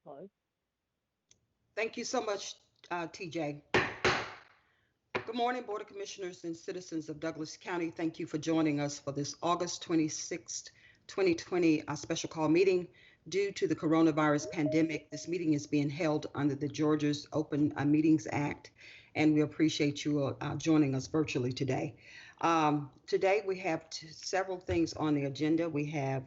Hello. Thank you so much, TJ. Good morning, Board of Commissioners and citizens of Douglas County. Thank you for joining us for this August 26th, 2020 special call meeting. Due to the coronavirus pandemic, this meeting is being held under the Georgia's Open Meetings Act, and we appreciate you joining us virtually today. Today we have several things on the agenda. We have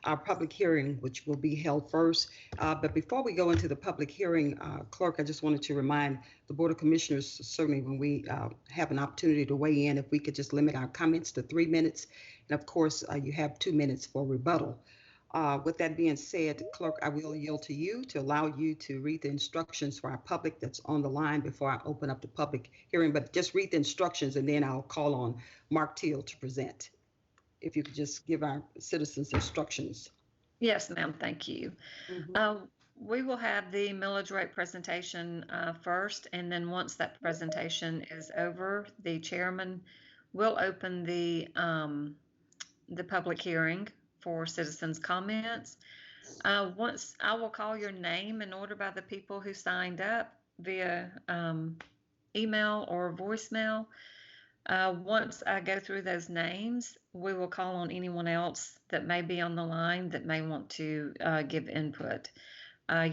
our public hearing, which will be held first. But before we go into the public hearing, Clerk, I just wanted to remind the Board of Commissioners, certainly when we have an opportunity to weigh in, if we could just limit our comments to 3 minutes. And of course, you have 2 minutes for rebuttal. With that being said, Clerk, I will yield to you to allow you to read the instructions for our public that's on the line before I open up the public hearing. But just read the instructions and then I'll call on Mark Teal to present. If you could just give our citizens instructions. Yes, ma'am. Thank you. Mm-hmm. We will have the millage rate presentation first, and then once that presentation is over, the chairman will open the public hearing for citizens' comments. Once I will call your name in order by the people who signed up via email or voicemail. Once I go through those names, we will call on anyone else that may be on the line that may want to give input.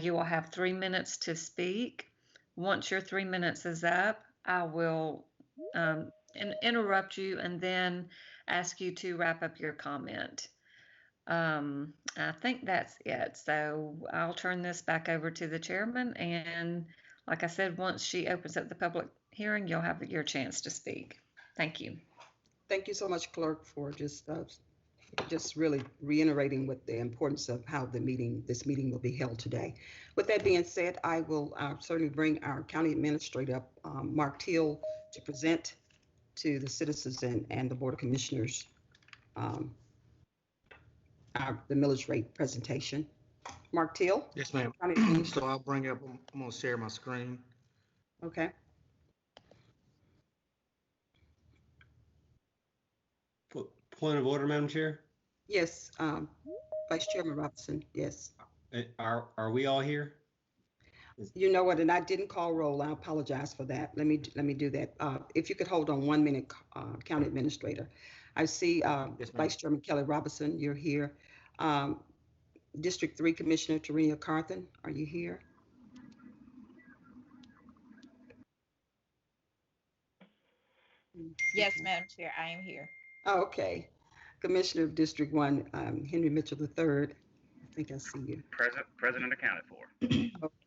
You will have 3 minutes to speak. Once your 3 minutes is up, I will interrupt you and then ask you to wrap up your comment. I think that's it. So I'll turn this back over to the chairman. And like I said, once she opens up the public hearing, you'll have your chance to speak. Thank you. Thank you so much, Clerk, for just really reiterating what the importance of how this meeting will be held today. With that being said, I will certainly bring our county administrator up, Mark Teal, to present to the citizens and the Board of Commissioners the millage rate presentation. Mark Teal? Yes, ma'am. So I'll bring up, I'm going to share my screen. Okay. Point of order, Madam Chair. Yes, Vice Chairman Robinson, yes. Are we all here? You know what, and I didn't call roll. I apologize for that. Let me do that. If you could hold on 1 minute, County Administrator. I see Yes, Vice Chairman Kelly Robinson, you're here. District 3 Commissioner Tarina Carthen, are you here? Yes, Madam Chair, I am here. Oh, okay. Commissioner of District 1, Henry Mitchell III. I think I see you. President accounted for.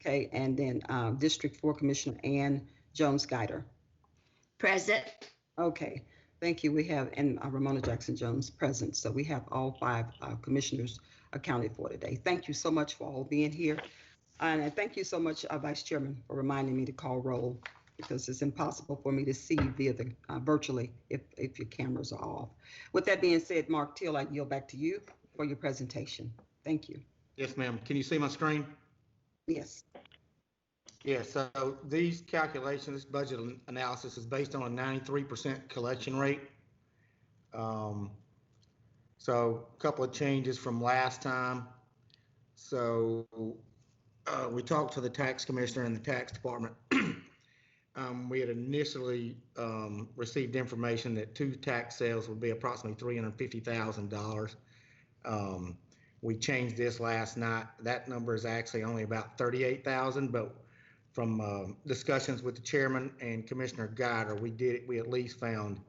Okay, and then District 4 Commissioner Ann Jones-Guider. Present. Okay, thank you. We have, and Ramona Jackson-Jones present. So we have all 5 commissioners accounted for today. Thank you so much for all being here. And thank you so much, Vice Chairman, for reminding me to call roll, because it's impossible for me to see via the virtually if your cameras are off. With that being said, Mark Teal, I yield back to you for your presentation. Thank you. Yes, ma'am. Can you see my screen? Yes. Yeah, so these calculations, budget analysis is based on a 93% collection rate. So a couple of changes from last time. So we talked to the tax commissioner and the tax department. We had initially received information that 2 tax sales would be approximately $350,000. We changed this last night. That number is actually only about 38,000, but from discussions with the chairman and Commissioner Guider, we at least found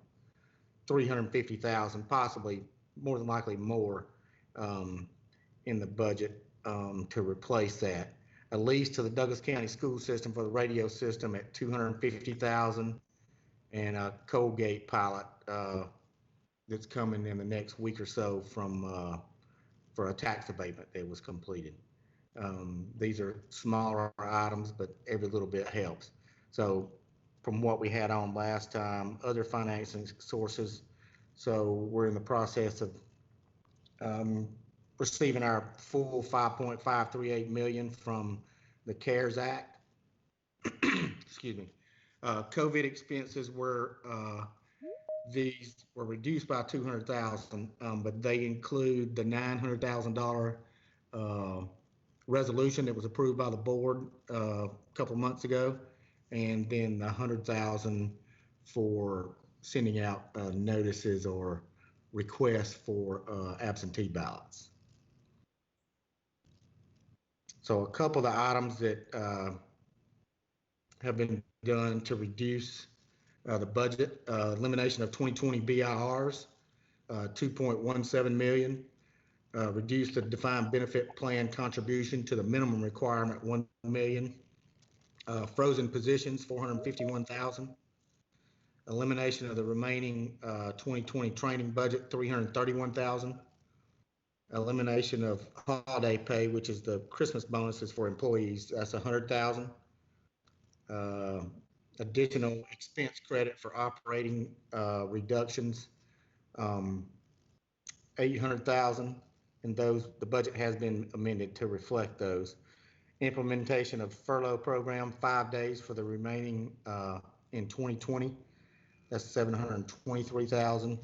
350,000, possibly more than likely more, in the budget to replace that. A lease to the Douglas County school system for the radio system at 250,000, and a Colgate pilot that's coming in the next week or so for a tax abatement that was completed. These are smaller items, but every little bit helps. So from what we had on last time, other financing sources. So we're in the process of receiving our full 5.538 million from the CARES Act. Excuse me. COVID expenses were these were reduced by 200,000, but they include the $900,000 resolution that was approved by the board a couple months ago, and then 100,000 for sending out notices or requests for absentee ballots. So a couple of the items that have been done to reduce the budget, elimination of 2020 BIRs, 2.17 million, reduce the defined benefit plan contribution to the minimum requirement, 1 million, frozen positions, 451,000, elimination of the remaining 2020 training budget, 331,000, elimination of holiday pay, which is the Christmas bonuses for employees, that's 100,000. Additional expense credit for operating reductions, 800,000, and those, the budget has been amended to reflect those. Implementation of furlough program, 5 days for the remaining in 2020, that's 723,000.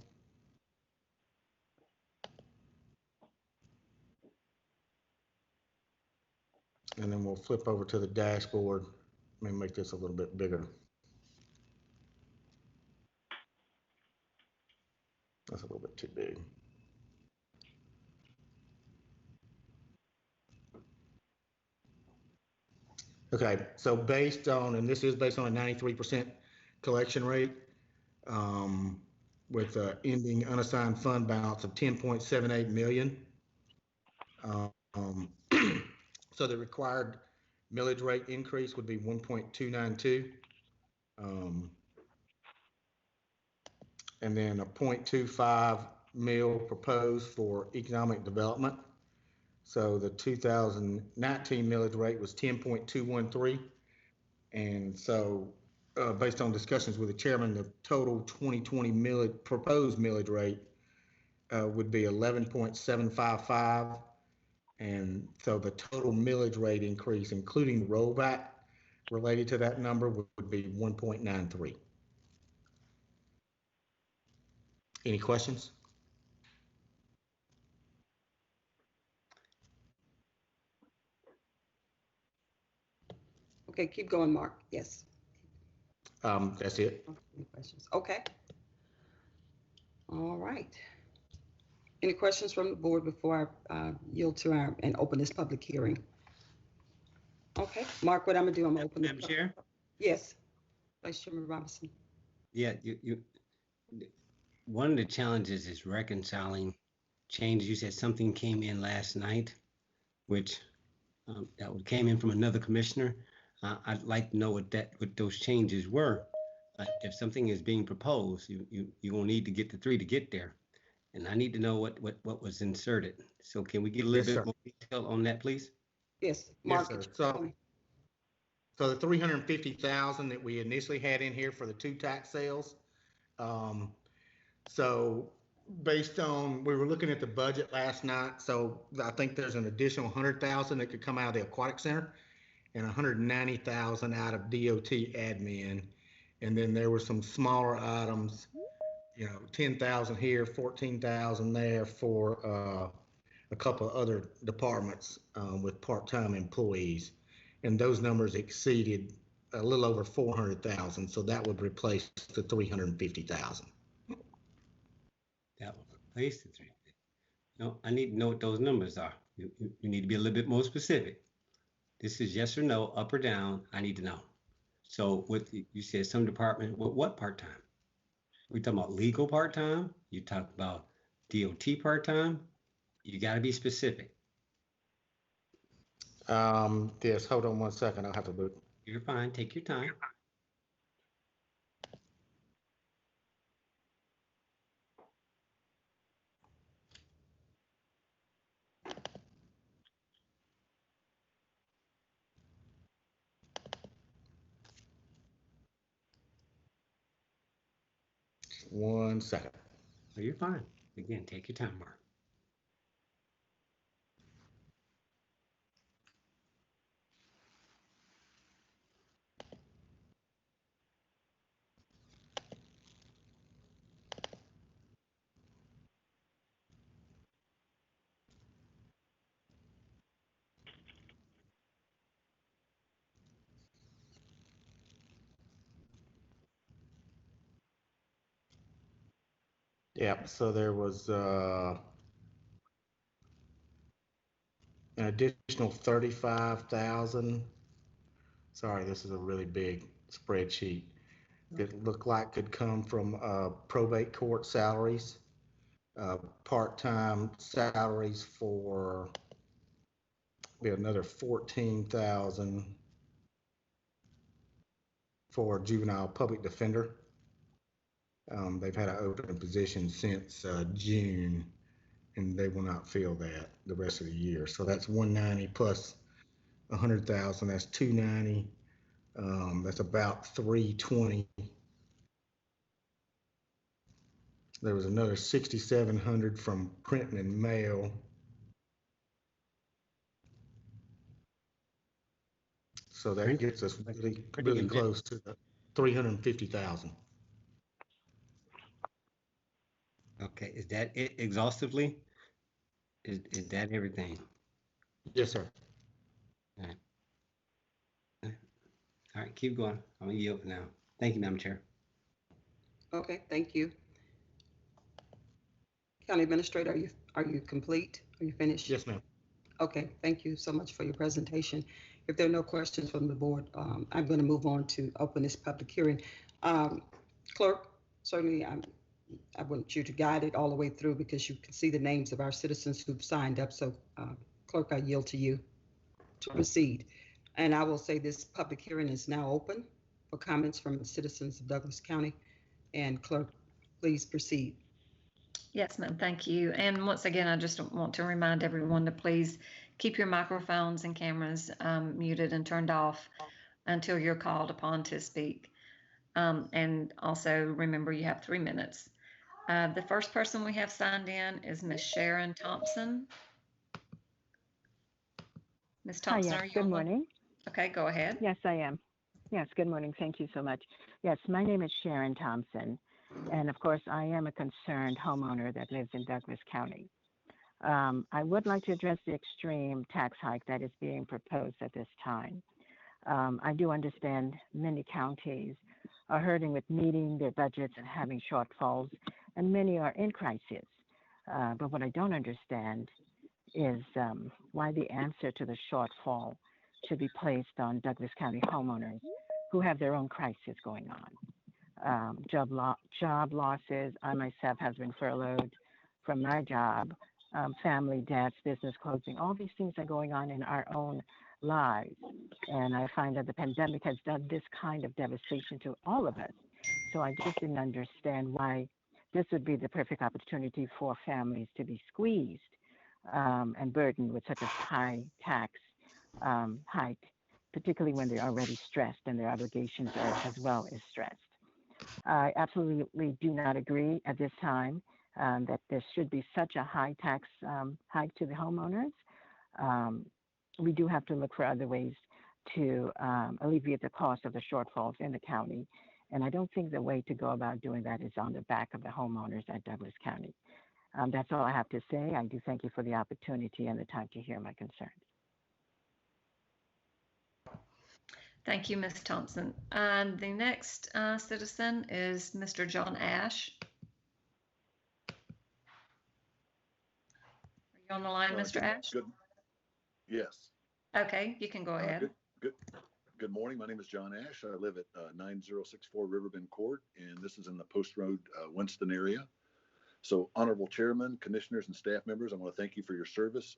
And then we'll flip over to the dashboard. Let me make this a little bit bigger. That's a little bit too big. Okay, so based on, and this is based on a 93% collection rate, with an ending unassigned fund balance of 10.78 million. So the required millage rate increase would be 1.292. And then a 0.25 mil proposed for economic development. So the 2019 millage rate was 10.213. And so based on discussions with the chairman, the total 2020 millage, proposed millage rate would be 11.755. And so the total millage rate increase, including the rollback related to that number, would be 1.93. Any questions? Okay, keep going, Mark. Yes. That's it. Any questions? Okay. All right. Any questions from the board before I yield to our and open this public hearing? Okay, Mark, what I'm gonna do, I'm gonna open Madam it. Chair? Yes, Vice Chairman Robinson. Yeah, one of the challenges is reconciling changes. You said something came in last night, which that came in from another commissioner. I'd like to know what those changes were. If something is being proposed, you will need to get the 3 to get there. And I need to know what was inserted. So can we get a little Yes, bit sir. more detail on that, please? Yes, Yes, Mark. sir. could you So- go on? So the 350,000 that we initially had in here for the 2 tax sales. So based on, we were looking at the budget last night. So I think there's an additional 100,000 that could come out of the aquatic center and 190,000 out of DOT admin. And then there were some smaller items, 10,000 here, 14,000 there for a couple of other departments with part-time employees. And those numbers exceeded a little over 400,000. So that would replace the 350,000. That will replace the 350. No, I need to know what those numbers are. You need to be a little bit more specific. This is yes or no, up or down. I need to know. So you said some department, what part-time? We talking about legal part-time? You talk about DOT part-time? You got to be specific. Yes, hold on one second. I'll have to look. You're fine. Take your time. One second. Oh, you're fine. Again, take your time, Mark. Yep, so there was an additional 35,000. Sorry, this is a really big spreadsheet. It looked like could come from probate court salaries, part-time salaries for be another 14,000 for juvenile public defender. They've had an open position since June, and they will not fill that the rest of the year. So that's 190 plus 100,000. That's 290. That's about 320. There was another 6,700 from printing and mail. So that gets us really close to the 350,000. Okay, is that it exhaustively? Is that everything? Yes, sir. All right. All right, keep going. I'm gonna yield for now. Thank you, Madam Chair. Okay, thank you. County Administrator, are you complete? Are you finished? Yes, ma'am. Okay, thank you so much for your presentation. If there are no questions from the board, I'm going to move on to open this public hearing. Clerk, certainly I want you to guide it all the way through because you can see the names of our citizens who've signed up. So Clerk, I yield to you to proceed. And I will say this public hearing is now open for comments from the citizens of Douglas County. And Clerk, please proceed. Yes, ma'am. Thank you. And once again, I just want to remind everyone to please keep your microphones and cameras muted and turned off until you're called upon to speak. And also remember you have 3 minutes. The first person we have signed in is Miss Sharon Thompson. Ms. Thompson, Hi, yes. are you Good on? morning. Okay, go ahead. Yes, I am. Yes, good morning. Thank you so much. Yes, my name is Sharon Thompson. And of course, I am a concerned homeowner that lives in Douglas County. I would like to address the extreme tax hike that is being proposed at this time. I do understand many counties are hurting with meeting their budgets and having shortfalls, and many are in crisis. But what I don't understand is why the answer to the shortfall should be placed on Douglas County homeowners who have their own crisis going on. Job losses. I myself have been furloughed from my job, family deaths, business closing. All these things are going on in our own lives. And I find that the pandemic has done this kind of devastation to all of us. So I just didn't understand why this would be the perfect opportunity for families to be squeezed and burdened with such a high tax hike, particularly when they're already stressed and their obligations are as well as stressed. I absolutely do not agree at this time that there should be such a high tax hike to the homeowners. We do have to look for other ways to alleviate the cost of the shortfalls in the county. And I don't think the way to go about doing that is on the back of the homeowners at Douglas County. That's all I have to say. I do thank you for the opportunity and the time to hear my concerns. Thank you, Ms. Thompson. And the next citizen is Mr. John Ash. Are you on the line, Mr. Ash? Yes. Okay, you can go ahead. Good morning. My name is John Ash. I live at 9064 Riverbend Court, and this is in the Post Road, Winston area. So, honorable chairman, commissioners, and staff members, I want to thank you for your service.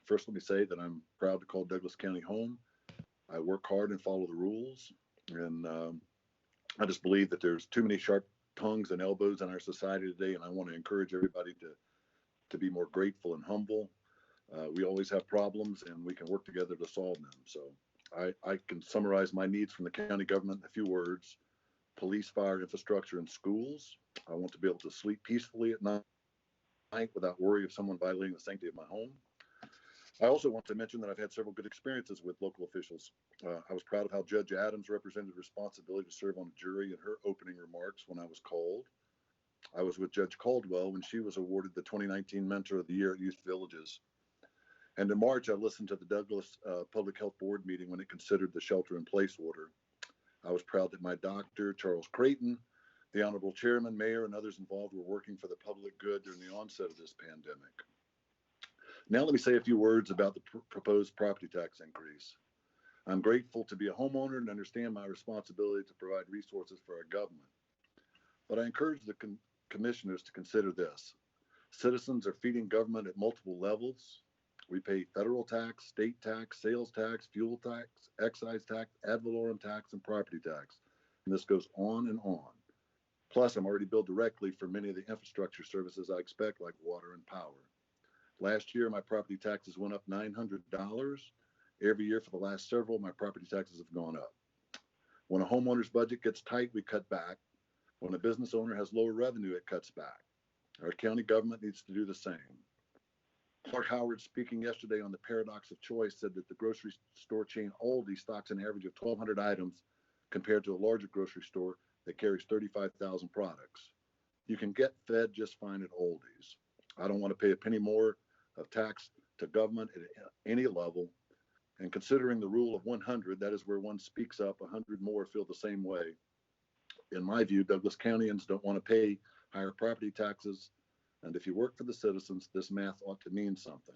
First, let me say that I'm proud to call Douglas County home. I work hard and follow the rules, and I just believe that there's too many sharp tongues and elbows in our society today, and I want to encourage everybody to be more grateful and humble. We always have problems, and we can work together to solve them. So I can summarize my needs from the county government in a few words: police, fire, infrastructure, and schools. I want to be able to sleep peacefully at night without worry of someone violating the sanctity of my home. I also want to mention that I've had several good experiences with local officials. I was proud of how Judge Adams represented responsibility to serve on a jury in her opening remarks when I was called. I was with Judge Caldwell when she was awarded the 2019 Mentor of the Year at Youth Villages. And in March, I listened to the Douglas Public Health Board meeting when it considered the shelter-in-place order. I was proud that my doctor, Charles Creighton, The Honorable Chairman, Mayor, and others involved were working for the public good during the onset of this pandemic. Now let me say a few words about the proposed property tax increase. I'm grateful to be a homeowner and understand my responsibility to provide resources for our government. But I encourage the commissioners to consider this. Citizens are feeding government at multiple levels. We pay federal tax, state tax, sales tax, fuel tax, excise tax, ad valorem tax, and property tax. And this goes on and on. Plus, I'm already billed directly for many of the infrastructure services I expect, like water and power. Last year, my property taxes went up $900. Every year for the last several, my property taxes have gone up. When a homeowner's budget gets tight, we cut back. When a business owner has lower revenue, it cuts back. Our county government needs to do the same. Clark Howard, speaking yesterday on the paradox of choice, said that the grocery store chain Aldi stocks an average of 1,200 items compared to a larger grocery store that carries 35,000 products. You can get fed just fine at Aldi's. I don't want to pay a penny more of tax to government at any level. And considering the rule of 100, that is where one speaks up, 100 more feel the same way. In my view, Douglas Countyans don't want to pay higher property taxes. And if you work for the citizens, this math ought to mean something.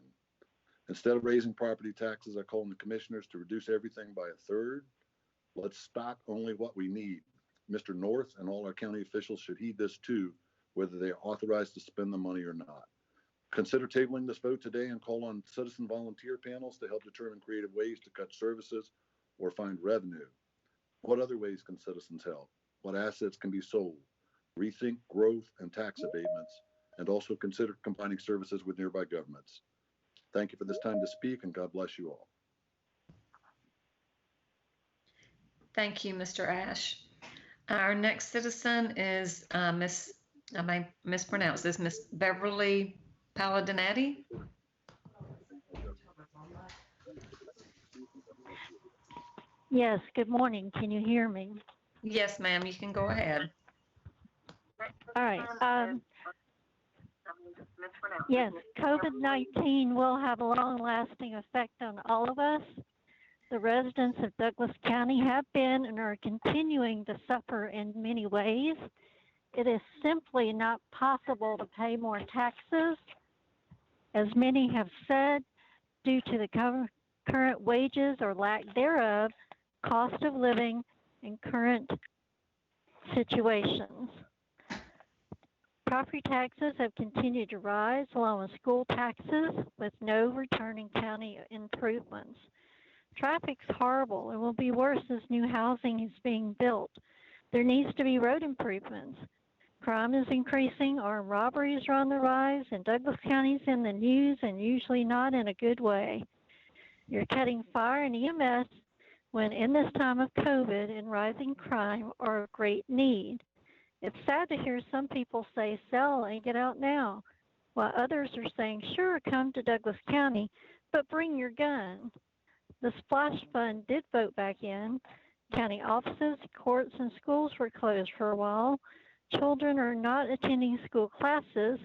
Instead of raising property taxes, I call on the commissioners to reduce everything by a third. Let's stock only what we need. Mr. North and all our county officials should heed this too, whether they are authorized to spend the money or not. Consider tabling this vote today and call on citizen volunteer panels to help determine creative ways to cut services or find revenue. What other ways can citizens help? What assets can be sold? Rethink growth and tax abatements, and also consider combining services with nearby governments. Thank you for this time to speak, and God bless you all. Thank you, Mr. Ash. Our next citizen is I may mispronounce this, Miss Beverly Palladinati. Yes, good morning. Can you hear me? Yes, ma'am, you can go ahead. All right. Yes, COVID-19 will have a long-lasting effect on all of us. The residents of Douglas County have been and are continuing to suffer in many ways. It is simply not possible to pay more taxes, as many have said, due to the current wages or lack thereof, cost of living, and current situations. Property taxes have continued to rise along with school taxes with no returning county improvements. Traffic's horrible and will be worse as new housing is being built. There needs to be road improvements. Crime is increasing, armed robberies are on the rise, and Douglas County's in the news and usually not in a good way. You're cutting fire and EMS when in this time of COVID and rising crime are of great need. It's sad to hear some people say sell and get out now, while others are saying, sure, come to Douglas County, but bring your gun. The Splash Fund did vote back in. County offices, courts, and schools were closed for a while. Children are not attending school classes.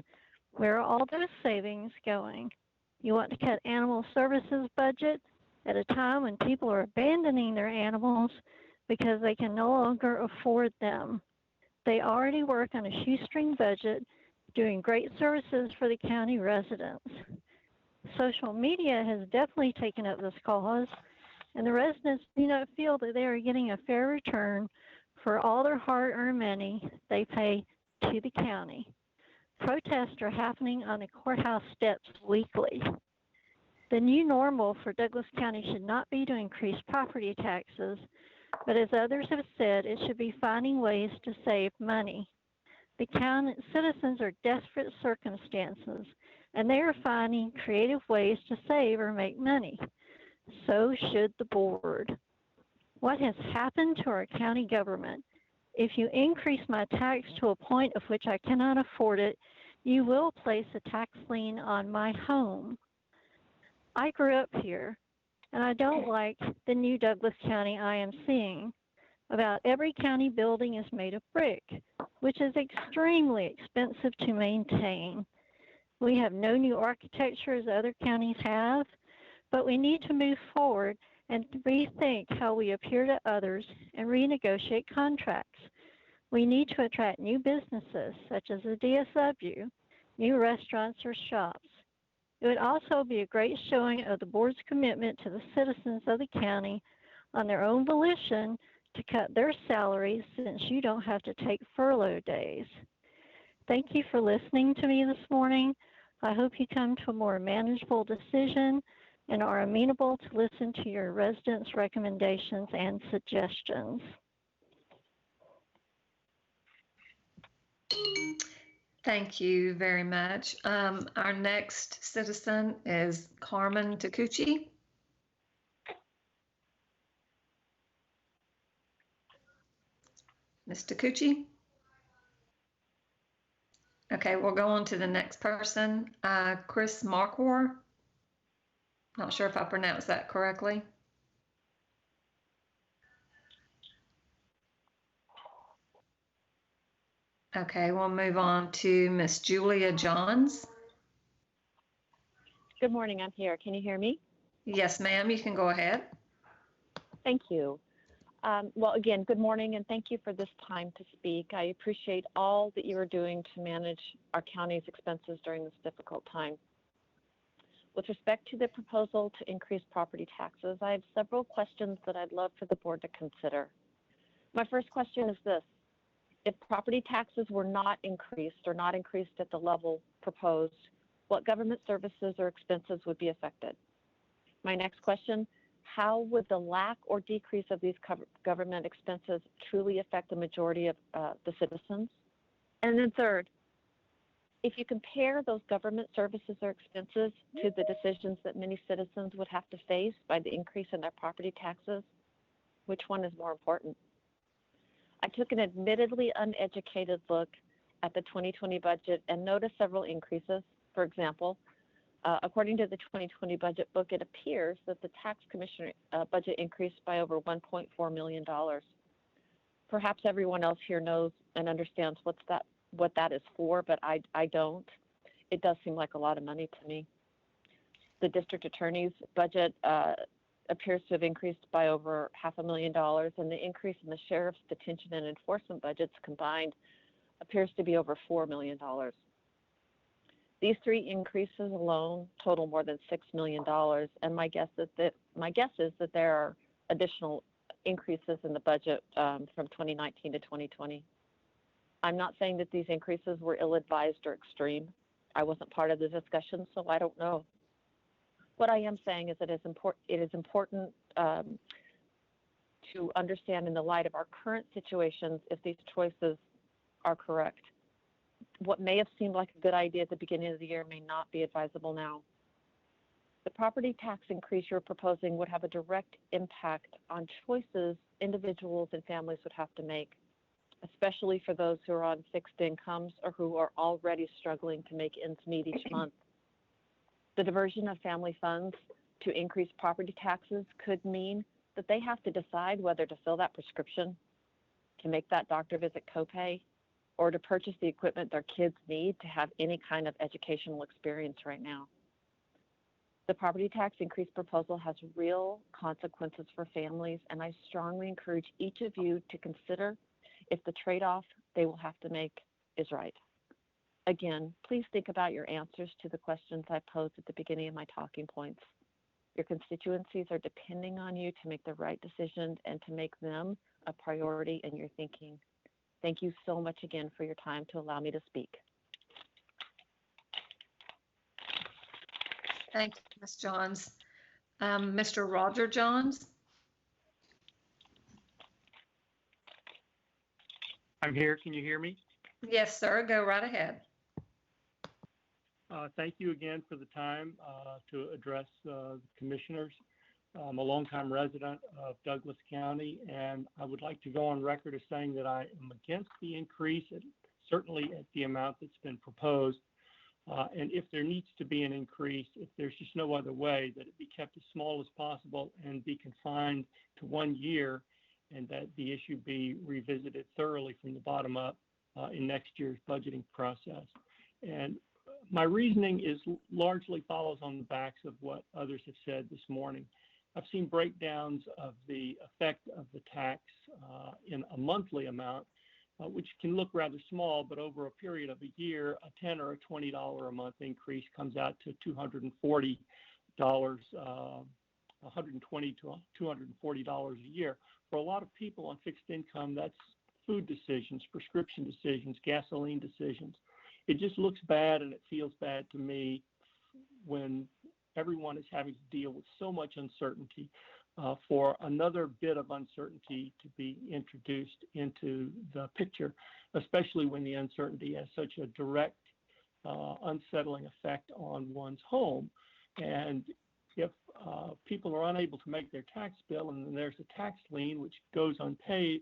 Where are all those savings going? You want to cut animal services budget at a time when people are abandoning their animals because they can no longer afford them. They already work on a shoestring budget, doing great services for the county residents. Social media has definitely taken up this cause, and the residents do not feel that they are getting a fair return for all their hard-earned money they pay to the county. Protests are happening on the courthouse steps weekly. The new normal for Douglas County should not be to increase property taxes, but as others have said, it should be finding ways to save money. The county citizens are desperate circumstances, and they are finding creative ways to save or make money. So should the board. What has happened to our county government? If you increase my tax to a point of which I cannot afford it, you will place a tax lien on my home. I grew up here, and I don't like the new Douglas County I am seeing. About every county building is made of brick, which is extremely expensive to maintain. We have no new architecture as other counties have, but we need to move forward and rethink how we appear to others and renegotiate contracts. We need to attract new businesses, such as a DSW, new restaurants or shops. It would also be a great showing of the board's commitment to the citizens of the county on their own volition to cut their salaries since you don't have to take furlough days. Thank you for listening to me this morning. I hope you come to a more manageable decision and are amenable to listen to your residents' recommendations and suggestions. Thank you very much. Our next citizen is Carmen Takuchi. Ms. Takuchi? Okay, we'll go on to the next person, Chris Markwar. Not sure if I pronounced that correctly. Okay, we'll move on to Miss Julia Johns. Good morning, I'm here. Can you hear me? Yes, ma'am, you can go ahead. Thank you. Well, again, good morning, and thank you for this time to speak. I appreciate all that you are doing to manage our county's expenses during this difficult time. With respect to the proposal to increase property taxes, I have several questions that I'd love for the board to consider. My first question is this: if property taxes were not increased or not increased at the level proposed, what government services or expenses would be affected? My next question: how would the lack or decrease of these government expenses truly affect the majority of the citizens? And then third, if you compare those government services or expenses to the decisions that many citizens would have to face by the increase in their property taxes, which one is more important? I took an admittedly uneducated look at the 2020 budget and noticed several increases. For example, according to the 2020 budget book, it appears that the tax commissioner budget increased by over $1.4 million. Perhaps everyone else here knows and understands what that is for, but I don't. It does seem like a lot of money to me. The district attorney's budget appears to have increased by over $500,000, and the increase in the sheriff's detention and enforcement budgets combined appears to be over $4 million. These three increases alone total more than $6 million, and my guess is that there are additional increases in the budget from 2019 to 2020. I'm not saying that these increases were ill-advised or extreme. I wasn't part of the discussion, so I don't know. What I am saying is that it is important to understand in the light of our current situations if these choices are correct. What may have seemed like a good idea at the beginning of the year may not be advisable now. The property tax increase you're proposing would have a direct impact on choices individuals and families would have to make, especially for those who are on fixed incomes or who are already struggling to make ends meet each month. The diversion of family funds to increase property taxes could mean that they have to decide whether to fill that prescription, to make that doctor visit copay, or to purchase the equipment their kids need to have any kind of educational experience right now. The property tax increase proposal has real consequences for families, and I strongly encourage each of you to consider if the trade-off they will have to make is right. Again, please think about your answers to the questions I posed at the beginning of my talking points. Your constituencies are depending on you to make the right decisions and to make them a priority in your thinking. Thank you so much again for your time to allow me to speak. Thank you, Ms. Johns. Mr. Roger Johns? I'm here. Can you hear me? Yes, sir. Go right ahead. Thank you again for the time to address the commissioners. I'm a longtime resident of Douglas County, and I would like to go on record as saying that I am against the increase, certainly at the amount that's been proposed. And if there needs to be an increase, if there's just no other way, that it be kept as small as possible and be confined to 1 year, and that the issue be revisited thoroughly from the bottom up in next year's budgeting process. And my reasoning is largely follows on the backs of what others have said this morning. I've seen breakdowns of the effect of the tax in a monthly amount which can look rather small, but over a period of a year, a $10 or a $20 a month increase comes out to $240, $120 to $240 a year. For a lot of people on fixed income, that's food decisions, prescription decisions, gasoline decisions. It just looks bad and it feels bad to me when everyone is having to deal with so much uncertainty for another bit of uncertainty to be introduced into the picture, especially when the uncertainty has such a direct, unsettling effect on one's home. And if people are unable to make their tax bill and then there's a tax lien which goes unpaid,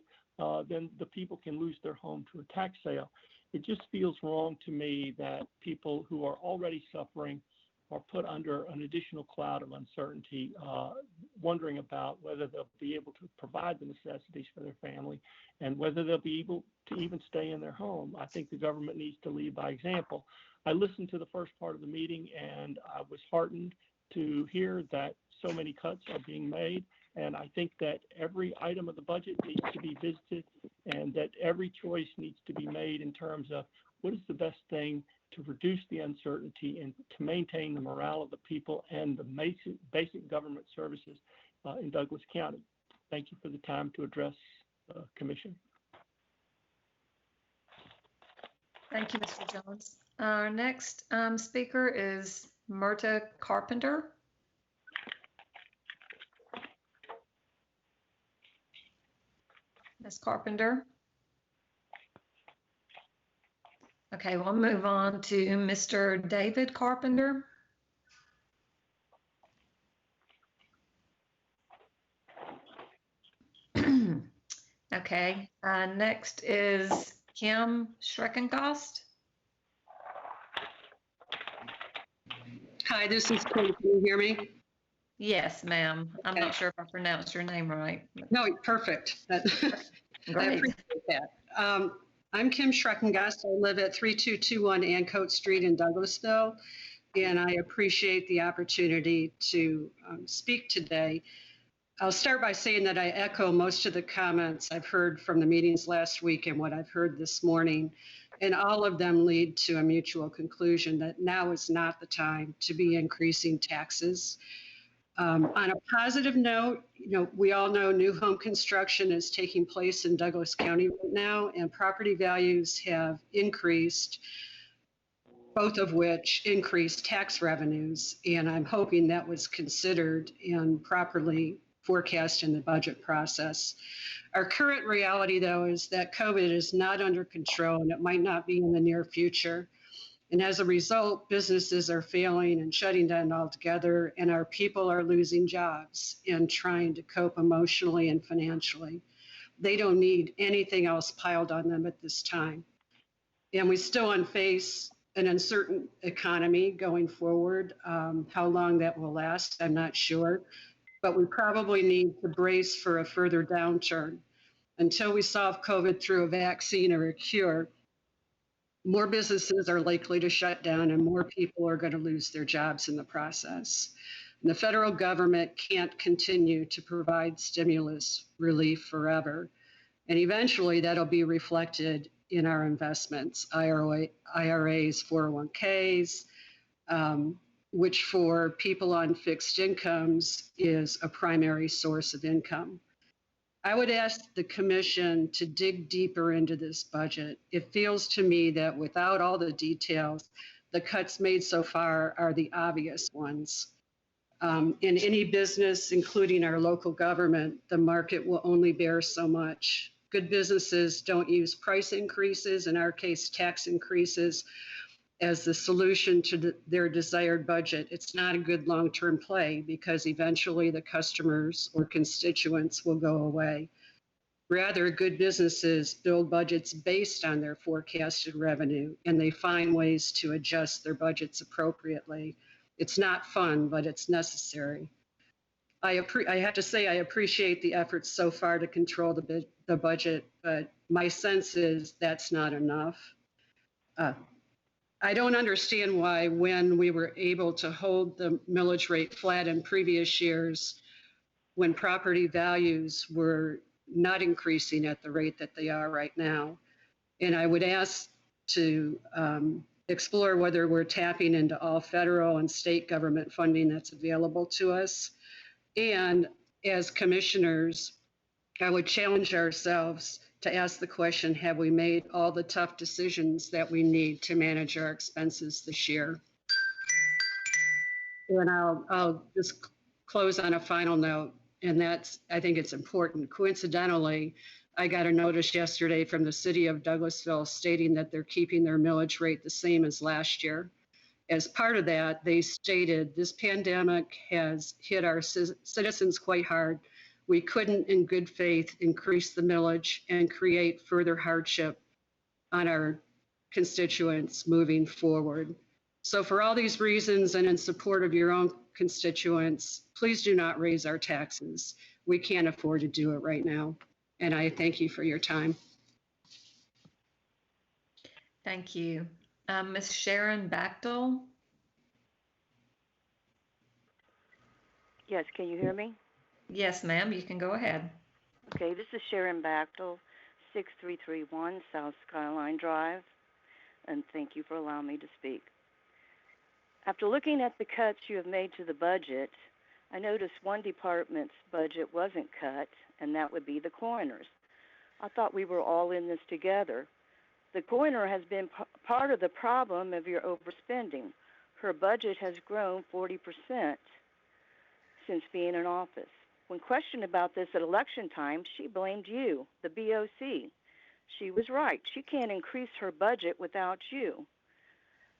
then the people can lose their home to a tax sale. It just feels wrong to me that people who are already suffering are put under an additional cloud of uncertainty, wondering about whether they'll be able to provide the necessities for their family and whether they'll be able to even stay in their home. I think the government needs to lead by example. I listened to the first part of the meeting and I was heartened to hear that so many cuts are being made. And I think that every item of the budget needs to be visited and that every choice needs to be made in terms of what is the best thing to reduce the uncertainty and to maintain the morale of the people and the basic government services in Douglas County. Thank you for the time to address the commission. Thank you, Mr. Jones. Our next speaker is Myrta Carpenter. Ms. Carpenter. Okay, we'll move on to Mr. David Carpenter. Okay, next is Kim Schreckengast. Hi, this is Kim. Can you hear me? Yes, ma'am. I'm not sure if I pronounced your name right. No, perfect. I appreciate that. I'm Kim Schreckengast. I live at 3221 Ancoat Street in Douglasville, and I appreciate the opportunity to speak today. I'll start by saying that I echo most of the comments I've heard from the meetings last week and what I've heard this morning, and all of them lead to a mutual conclusion that now is not the time to be increasing taxes. On a positive note, we all know new home construction is taking place in Douglas County right now, and property values have increased, both of which increased tax revenues. And I'm hoping that was considered and properly forecast in the budget process. Our current reality, though, is that COVID is not under control, and it might not be in the near future. And as a result, businesses are failing and shutting down altogether, and our people are losing jobs and trying to cope emotionally and financially. They don't need anything else piled on them at this time. And we still face an uncertain economy going forward. How long that will last, I'm not sure. But we probably need to brace for a further downturn. Until we solve COVID through a vaccine or a cure, more businesses are likely to shut down and more people are going to lose their jobs in the process. And the federal government can't continue to provide stimulus relief forever. And eventually that'll be reflected in our investments, IRAs, 401ks, which for people on fixed incomes is a primary source of income. I would ask the commission to dig deeper into this budget. It feels to me that without all the details, the cuts made so far are the obvious ones. In any business, including our local government, the market will only bear so much. Good businesses don't use price increases, in our case, tax increases, as the solution to their desired budget. It's not a good long-term play because eventually the customers or constituents will go away. Rather, good businesses build budgets based on their forecasted revenue, and they find ways to adjust their budgets appropriately. It's not fun, but it's necessary. I have to say I appreciate the efforts so far to control the budget, but my sense is that's not enough. I don't understand why, when we were able to hold the millage rate flat in previous years, when property values were not increasing at the rate that they are right now, And I would ask to explore whether we're tapping into all federal and state government funding that's available to us. And as commissioners, I would challenge ourselves to ask the question, have we made all the tough decisions that we need to manage our expenses this year? And I'll just close on a final note, and that's, I think it's important. Coincidentally, I got a notice yesterday from the city of Douglasville stating that they're keeping their millage rate the same as last year. As part of that, they stated this pandemic has hit our citizens quite hard. We couldn't, in good faith, increase the millage and create further hardship on our constituents moving forward. So for all these reasons and in support of your own constituents, please do not raise our taxes. We can't afford to do it right now. And I thank you for your time. Thank you. Ms. Sharon Bachtel? Yes, can you hear me? Yes, ma'am, you can go ahead. Okay, this is Sharon Bachtel, 6331 South Skyline Drive, and thank you for allowing me to speak. After looking at the cuts you have made to the budget, I noticed one department's budget wasn't cut, and that would be the coroner's. I thought we were all in this together. The coroner has been part of the problem of your overspending. Her budget has grown 40% since being in office. When questioned about this at election time, she blamed you, the BOC. She was right. She can't increase her budget without you.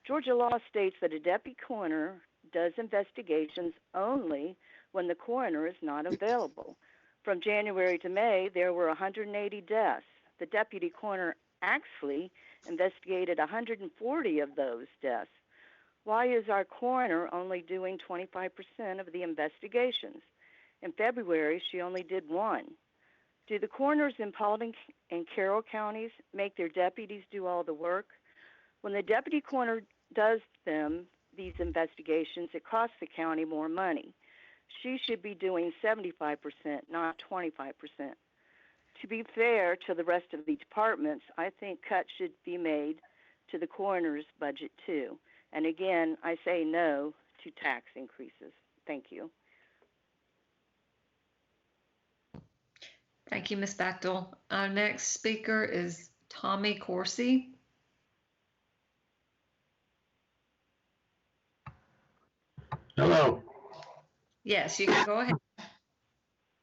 Georgia law states that a deputy coroner does investigations only when the coroner is not available. From January to May, there were 180 deaths. The deputy coroner actually investigated 140 of those deaths. Why is our coroner only doing 25% of the investigations? In February, she only did one. Do the coroners in Paulding and Carroll counties make their deputies do all the work? When the deputy coroner does these investigations, it costs the county more money. She should be doing 75%, not 25%. To be fair to the rest of the departments, I think cuts should be made to the coroner's budget too. And again, I say no to tax increases. Thank you. Thank you, Ms. Bachtel. Our next speaker is Tommy Corsi. Hello. Yes, you can go ahead.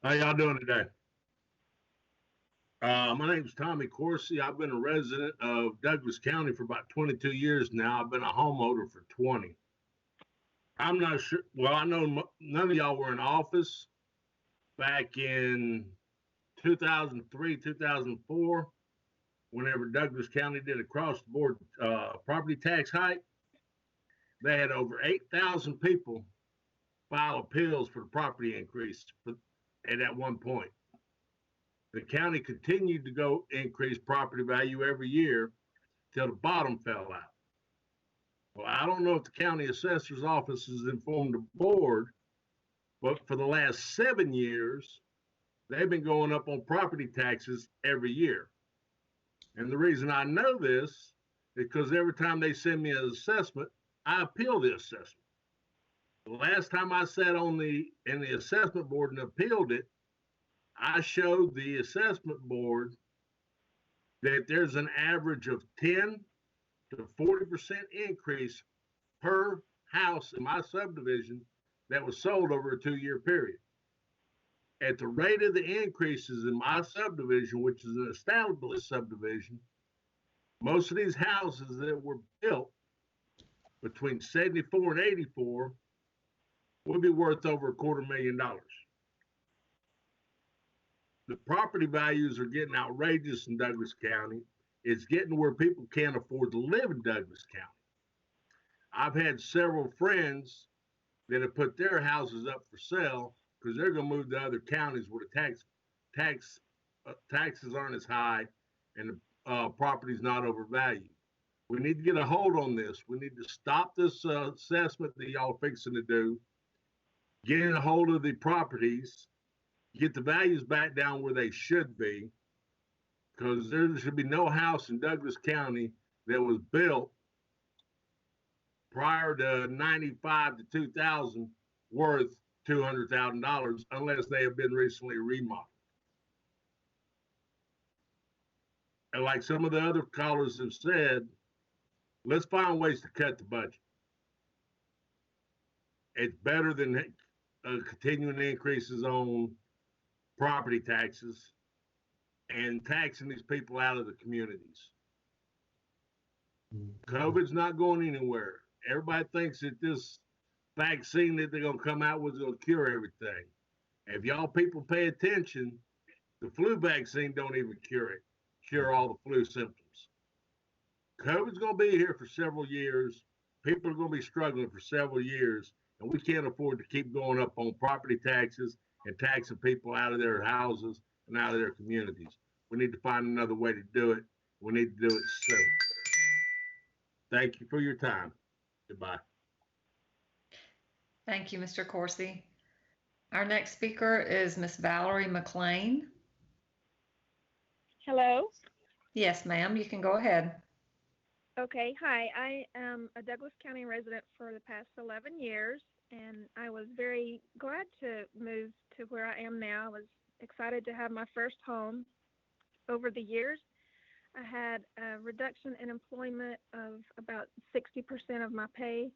How y'all doing today? My name's Tommy Corsi. I've been a resident of Douglas County for about 22 years now. I've been a homeowner for 20. I'm not sure. Well, I know none of y'all were in office back in 2003, 2004, whenever Douglas County did across-the-board property tax hike. They had over 8,000 people file appeals for the property increase at that one point. The county continued to go increase property value every year till the bottom fell out. Well, I don't know if the county assessor's office has informed the board, but for the last 7 years, they've been going up on property taxes every year. And the reason I know this is because every time they send me an assessment, I appeal the assessment. The last time I sat in the assessment board and appealed it, I showed the assessment board that there's an average of 10 to 40% increase per house in my subdivision that was sold over a 2-year period. At the rate of the increases in my subdivision, which is an established subdivision, most of these houses that were built between 74 and 84 would be worth over $250,000. The property values are getting outrageous in Douglas County. It's getting where people can't afford to live in Douglas County. I've had several friends that have put their houses up for sale because they're going to move to other counties where the taxes aren't as high and the property's not overvalued. We need to get a hold on this. We need to stop this assessment that y'all are fixing to do, get in a hold of the properties, get the values back down where they should be, because there should be no house in Douglas County that was built prior to 95 to 2000 worth $200,000 unless they have been recently remodeled. And like some of the other callers have said, let's find ways to cut the budget. It's better than continuing increases on property taxes and taxing these people out of the communities. COVID's not going anywhere. Everybody thinks that this vaccine that they're going to come out with is going to cure everything. If y'all people pay attention, the flu vaccine don't even cure all the flu symptoms. COVID's going to be here for several years. People are going to be struggling for several years, and we can't afford to keep going up on property taxes and taxing people out of their houses and out of their communities. We need to find another way to do it. We need to do it soon. Thank you for your time. Goodbye. Thank you, Mr. Corsi. Our next speaker is Miss Valerie McLean. Hello. Yes, ma'am, you can go ahead. Okay, hi. I am a Douglas County resident for the past 11 years, and I was very glad to move to where I am now. I was excited to have my first home. Over the years, I had a reduction in employment of about 60% of my pay.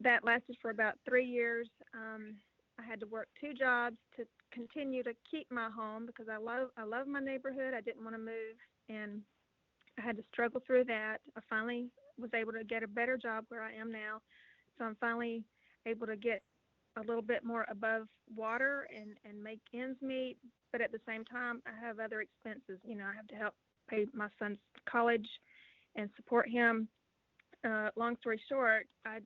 That lasted for about 3 years. I had to work 2 jobs to continue to keep my home because I love my neighborhood. I didn't want to move, and I had to struggle through that. I finally was able to get a better job where I am now. So I'm finally able to get a little bit more above water and make ends meet. But at the same time, I have other expenses. You know, I have to help pay my son's college and support him. Long story short, I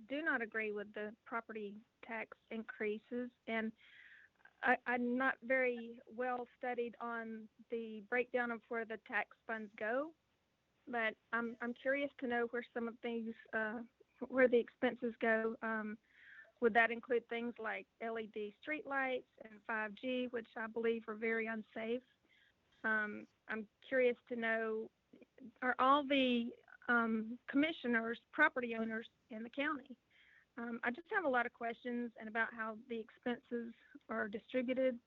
do not agree with the property tax increases, and I'm not very well studied on the breakdown of where the tax funds go, but I'm curious to know where some of these where the expenses go. Would that include things like LED streetlights and 5G, which I believe are very unsafe? I'm curious to know, are all the commissioners property owners in the county? I just have a lot of questions and about how the expenses are distributed.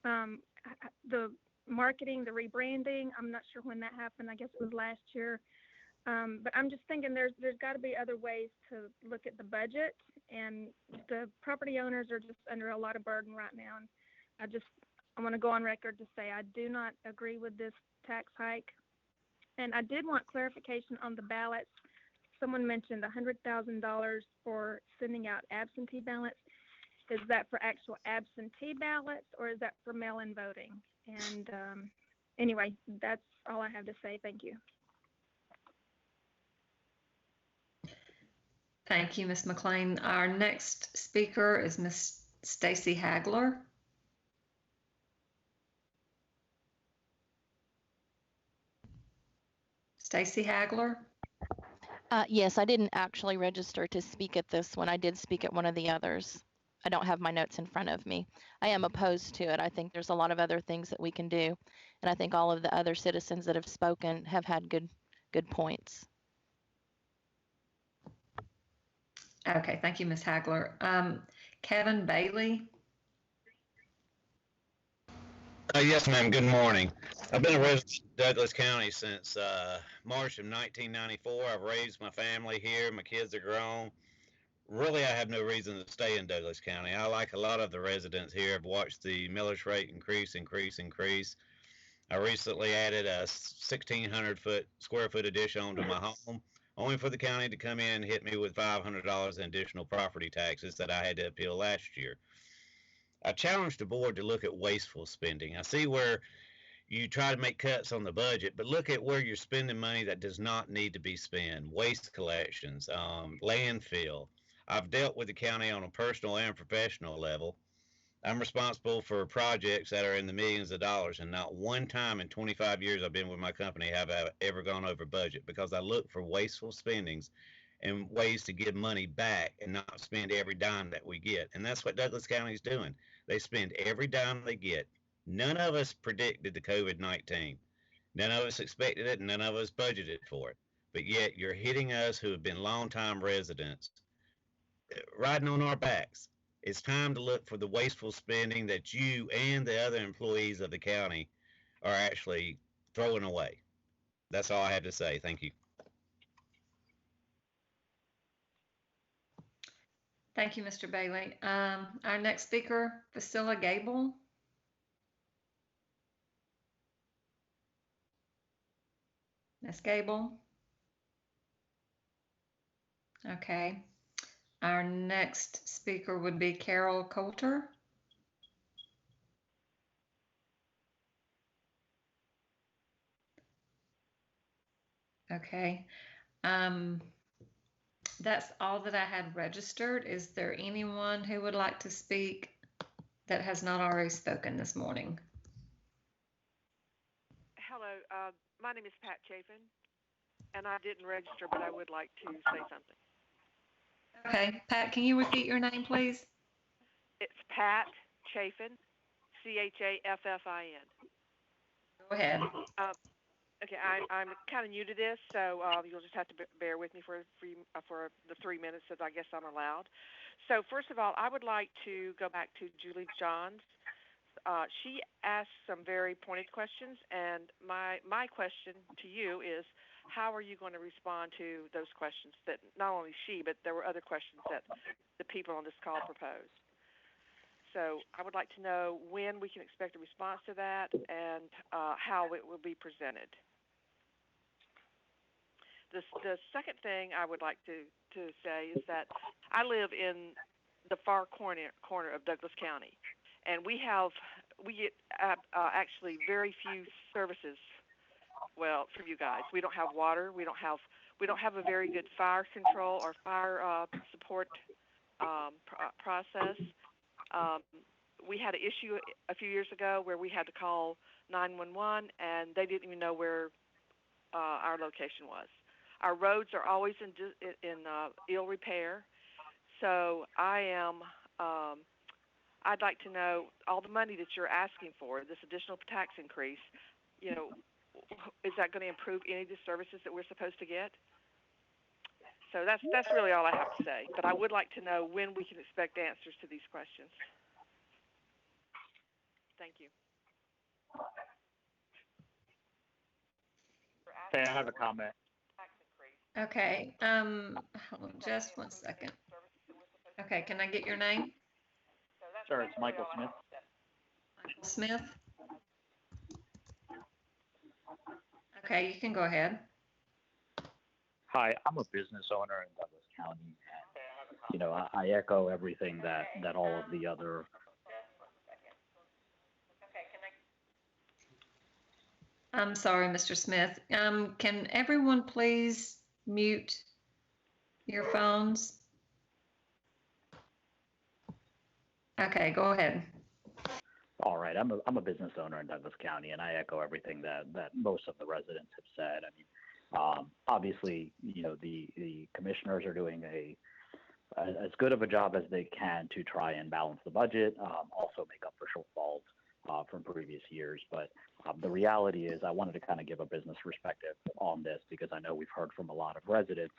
The marketing, the rebranding, I'm not sure when that happened. I guess it was last year. But I'm just thinking there's got to be other ways to look at the budget, and the property owners are just under a lot of burden right now. And I want to go on record to say I do not agree with this tax hike. And I did want clarification on the ballots. Someone mentioned $100,000 for sending out absentee ballots. Is that for actual absentee ballots, or is that for mail-in voting? And anyway, that's all I have to say. Thank you. Thank you, Ms. McLean. Our next speaker is Ms. Stacy Hagler. Stacy Hagler? Yes, I didn't actually register to speak at this one. I did speak at one of the others. I don't have my notes in front of me. I am opposed to it. I think there's a lot of other things that we can do. And I think all of the other citizens that have spoken have had good points. Okay, thank you, Ms. Hagler. Kevin Bailey? Yes, ma'am. Good morning. I've been a resident of Douglas County since March of 1994. I've raised my family here. My kids are grown. Really, I have no reason to stay in Douglas County. I, like a lot of the residents here, have watched the millage rate increase. I recently added a 1,600 square foot addition onto my home, only for the county to come in and hit me with $500 in additional property taxes that I had to appeal last year. I challenged the board to look at wasteful spending. I see where you try to make cuts on the budget, but look at where you're spending money that does not need to be spent. Waste collections, landfill. I've dealt with the county on a personal and professional level. I'm responsible for projects that are in the millions of dollars, and not one time in 25 years I've been with my company have I ever gone over budget, because I look for wasteful spendings and ways to give money back and not spend every dime that we get. And that's what Douglas County is doing. They spend every dime they get. None of us predicted the COVID-19. None of us expected it, and none of us budgeted for it. But yet you're hitting us who have been longtime residents, riding on our backs. It's time to look for the wasteful spending that you and the other employees of the county are actually throwing away. That's all I have to say. Thank you. Thank you, Mr. Bailey. Our next speaker, Priscilla Gable. Ms. Gable. Okay. Our next speaker would be Carol Coulter. Okay. That's all that I had registered. Is there anyone who would like to speak that has not already spoken this morning? Hello, my name is Pat Chafin, and I didn't register, but I would like to say something. Okay, Pat, can you repeat your name, please? It's Pat Chafin, Chaffin. Go ahead. Okay, I'm kind of new to this, so you'll just have to bear with me for the 3 minutes that I guess I'm allowed. So first of all, I would like to go back to Julie Johns. She asked some very pointed questions, and my question to you is, how are you going to respond to those questions that not only she, but there were other questions that the people on this call proposed? So I would like to know when we can expect a response to that and how it will be presented. The second thing I would like to say is that I live in the far corner of Douglas County, and we get actually very few services. Well, from you guys, we don't have water. We don't have a very good fire control or fire support process. We had an issue a few years ago where we had to call 911, and they didn't even know where our location was. Our roads are always in ill repair. So I'd like to know all the money that you're asking for, this additional tax increase, is that going to improve any of the services that we're supposed to get? So that's really all I have to say. But I would like to know when we can expect answers to these questions. Thank you. Okay, I have a comment. Okay, hold on just 1 second. Okay, can I get your name? Sure, it's Michael Smith. Michael Smith? Okay, you can go ahead. Hi, I'm a business owner in Douglas County. And, I echo everything that all of the other. I'm sorry, Mr. Smith. Can everyone please mute your phones? Okay, go ahead. All right, I'm a business owner in Douglas County, and I echo everything that most of the residents have said. I mean, obviously, the commissioners are doing as good of a job as they can to try and balance the budget, also make up for shortfalls from previous years. But the reality is I wanted to kind of give a business perspective on this because I know we've heard from a lot of residents.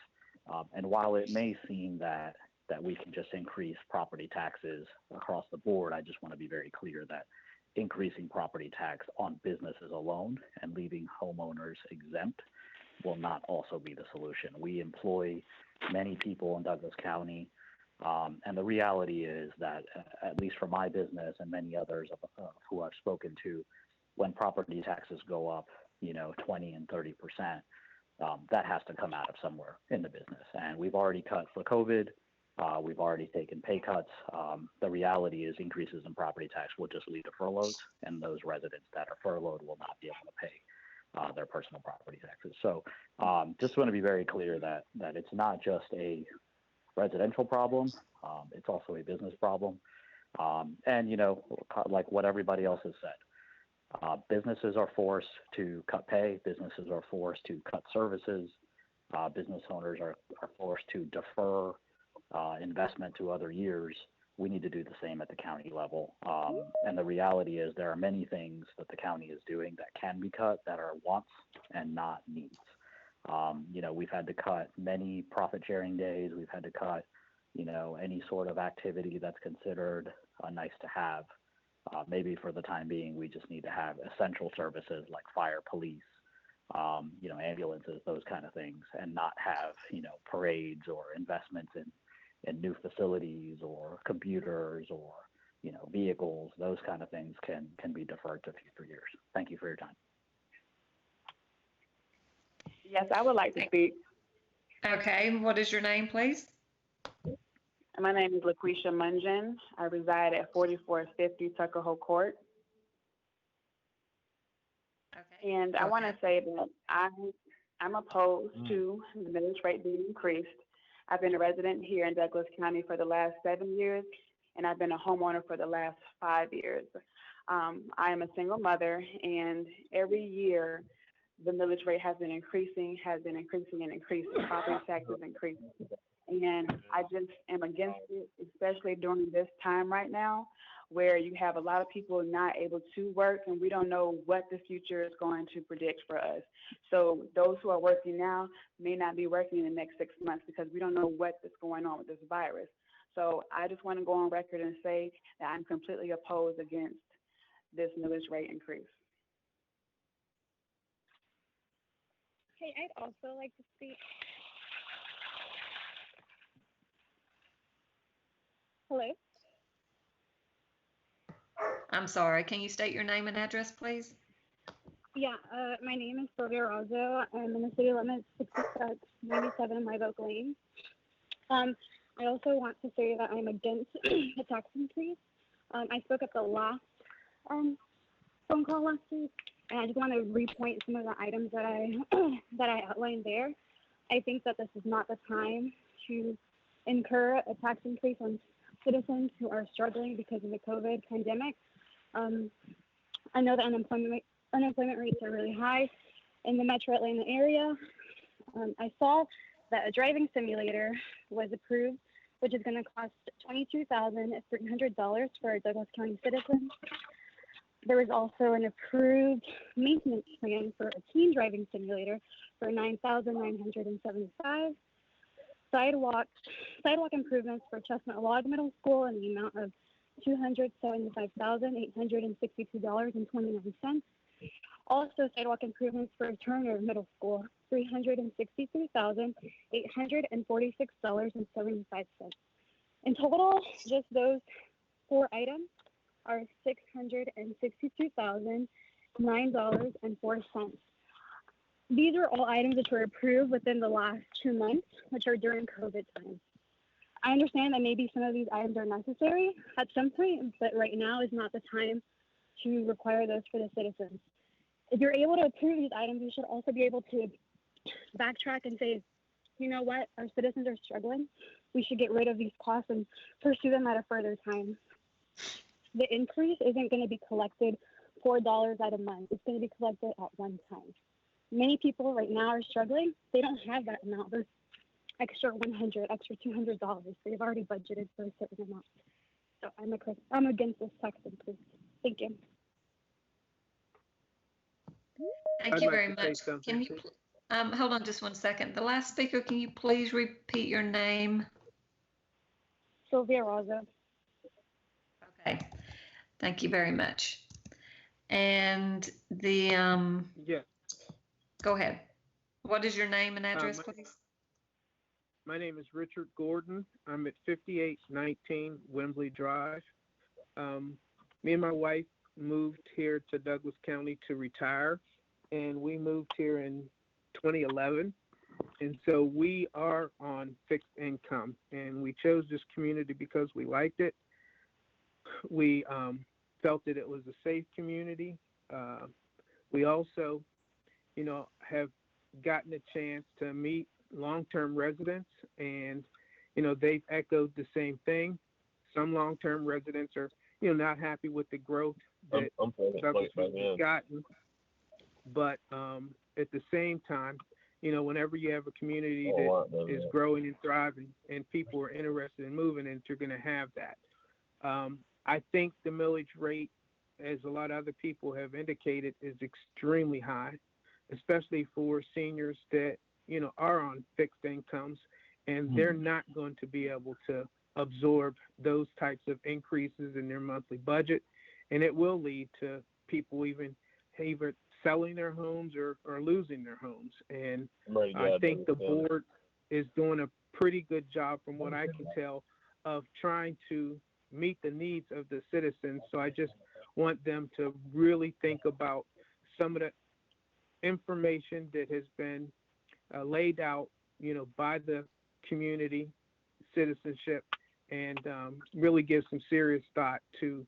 And while it may seem that we can just increase property taxes across the board, I just want to be very clear that increasing property tax on businesses alone and leaving homeowners exempt will not also be the solution. We employ many people in Douglas County, and the reality is that, at least for my business and many others who I've spoken to, when property taxes go up, 20 and 30%, that has to come out of somewhere in the business. And we've already cut for COVID. We've already taken pay cuts. The reality is increases in property tax will just lead to furloughs, and those residents that are furloughed will not be able to pay their personal property taxes. So just want to be very clear that it's not just a residential problem. It's also a business problem. And, like what everybody else has said, businesses are forced to cut pay. Businesses are forced to cut services. Business owners are forced to defer investment to other years. we need to do the same at the county level. And the reality is there are many things that the county is doing that can be cut that are wants and not needs. We've had to cut many profit sharing days. We've had to cut, any sort of activity that's considered a nice to have. Maybe for the time being, we just need to have essential services like fire, police, ambulances, those kind of things, and not have, parades or investments in new facilities or computers or, vehicles. Those kind of things can be deferred to future years. Thank you for your time. Yes, I would like to speak. Okay, what is your name, please? My name is LaQuisha Mungeon. I reside at 4450 Tuckahoe Court. Okay. And I want to say that I'm opposed to the millage rate being increased. I've been a resident here in Douglas County for the last 7 years, and I've been a homeowner for the last 5 years. I am a single mother, and every year the millage rate has been increasing and increasing. Property taxes increasing. And I just am against it, especially during this time right now, where you have a lot of people not able to work, and we don't know what the future is going to predict for us. So those who are working now may not be working in the next 6 months because we don't know what is going on with this virus. So I just want to go on record and say that I'm completely opposed against this millage rate increase. Hey, I'd also like to speak. Hello? I'm sorry, can you state your name and address, please? Yeah, my name is Sylvia Rozzo. I'm in the city limits, 97 Live Oak Lane. I also want to say that I'm against the tax increase. I spoke at the last phone call last week, and I just want to repoint some of the items that I outlined there. I think that this is not the time to incur a tax increase on citizens who are struggling because of the COVID pandemic. I know that unemployment rates are really high in the Metro Atlanta area. I saw that a driving simulator was approved, which is going to cost $22,300 for a Douglas County citizen. There was also an approved maintenance plan for a teen driving simulator for $9,975. Sidewalk improvements for Chestnut Log Middle School in the amount of $275,862.29. Also, sidewalk improvements for Turner Middle School, $363,846.75. In total, just those 4 items are $662,009.04. These are all items which were approved within the last 2 months, which are during COVID times. I understand that maybe some of these items are necessary at some point, but right now is not the time to require those for the citizens. If you're able to approve these items, you should also be able to backtrack and say, you know what, our citizens are struggling. We should get rid of these costs and pursue them at a further time. The increase isn't going to be collected $4 at a month. It's going to be collected at one time. Many people right now are struggling. They don't have that amount. There's extra $100, extra $200. They've already budgeted for a certain amount. So I'm against this tax increase. Thank you. Thank you very much. Can you hold on just 1 second? The last speaker, can you please repeat your name? Sylvia Rozzo. Okay. Thank you very much. And the yeah. Go ahead. What is your name and address, please? My name is Richard Gordon. I'm at 5819 Wembley Drive. Me and my wife moved here to Douglas County to retire, and we moved here in 2011. And so we are on fixed income, and we chose this community because we liked it. We felt that it was a safe community. We also, have gotten a chance to meet long-term residents, and, they've echoed the same thing. Some long-term residents are, not happy with the growth that Douglas has gotten. But at the same time, whenever you have a community that is growing and thriving and people are interested in moving, and you're going to have that. I think the millage rate, as a lot of other people have indicated, is extremely high, especially for seniors that, are on fixed incomes, and they're not going to be able to absorb those types of increases in their monthly budget. And it will lead to people either selling their homes or losing their homes. And I think the board is doing a pretty good job, from what I can tell, of trying to meet the needs of the citizens. So I just want them to really think about some of the information that has been laid out, by the community citizenship, and really give some serious thought to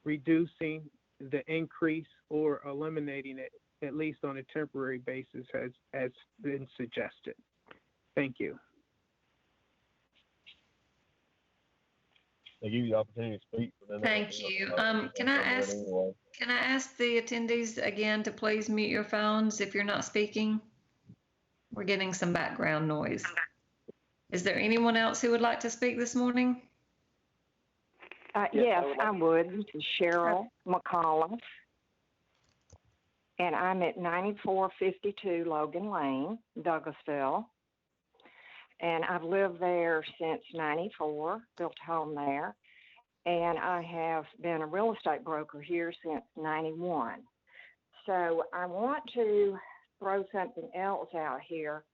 reducing the increase or eliminating it, at least on a temporary basis, as been suggested. Thank you. They give you the opportunity to speak. Thank you. Can I ask the attendees again to please mute your phones if you're not speaking? We're getting some background noise. Is there anyone else who would like to speak this morning? Yes, I would. This is Cheryl McCollum, and I'm at 9452 Logan Lane, Douglasville. And I've lived there since 94, built a home there. And I have been a real estate broker here since 91. So I want to throw something else out here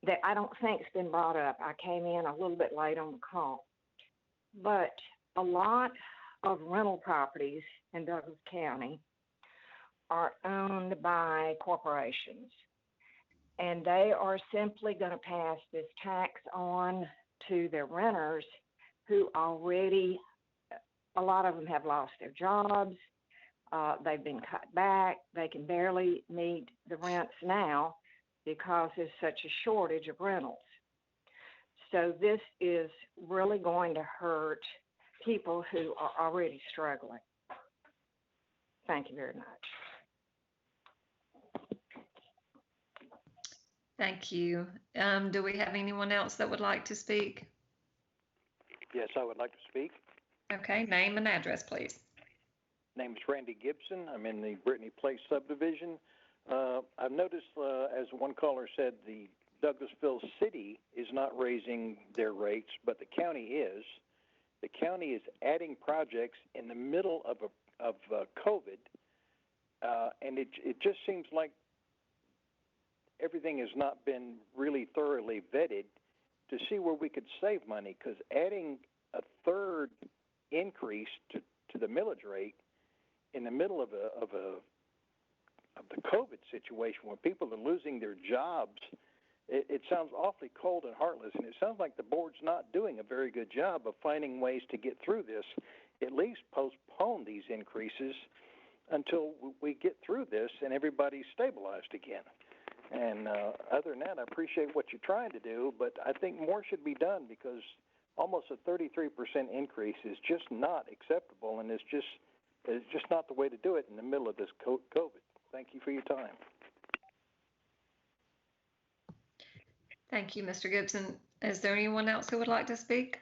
that I don't think's been brought up. I came in a little bit late on the call. But a lot of rental properties in Douglas County are owned by corporations. And they are simply going to pass this tax on to their renters who already, a lot of them have lost their jobs. They've been cut back. They can barely meet the rents now because there's such a shortage of rentals. So this is really going to hurt people who are already struggling. Thank you very much. Thank you. Do we have anyone else that would like to speak? Yes, I would like to speak. Okay, name and address, please. Name is Randy Gibson. I'm in the Brittany Place subdivision. I've noticed, as one caller said, the Douglasville City is not raising their rates, but the county is. The county is adding projects in the middle of COVID, and it just seems like everything has not been really thoroughly vetted to see where we could save money, because adding a third increase to the millage rate in the middle of the COVID situation, when people are losing their jobs, it sounds awfully cold and heartless, and it sounds like the board's not doing a very good job of finding ways to get through this. At least postpone these increases until we get through this and everybody's stabilized again. And other than that, I appreciate what you're trying to do, but I think more should be done, because almost a 33% increase is just not acceptable, and it's just not the way to do it in the middle of this COVID. Thank you for your time. Thank you, Mr. Gibson. Is there anyone else who would like to speak?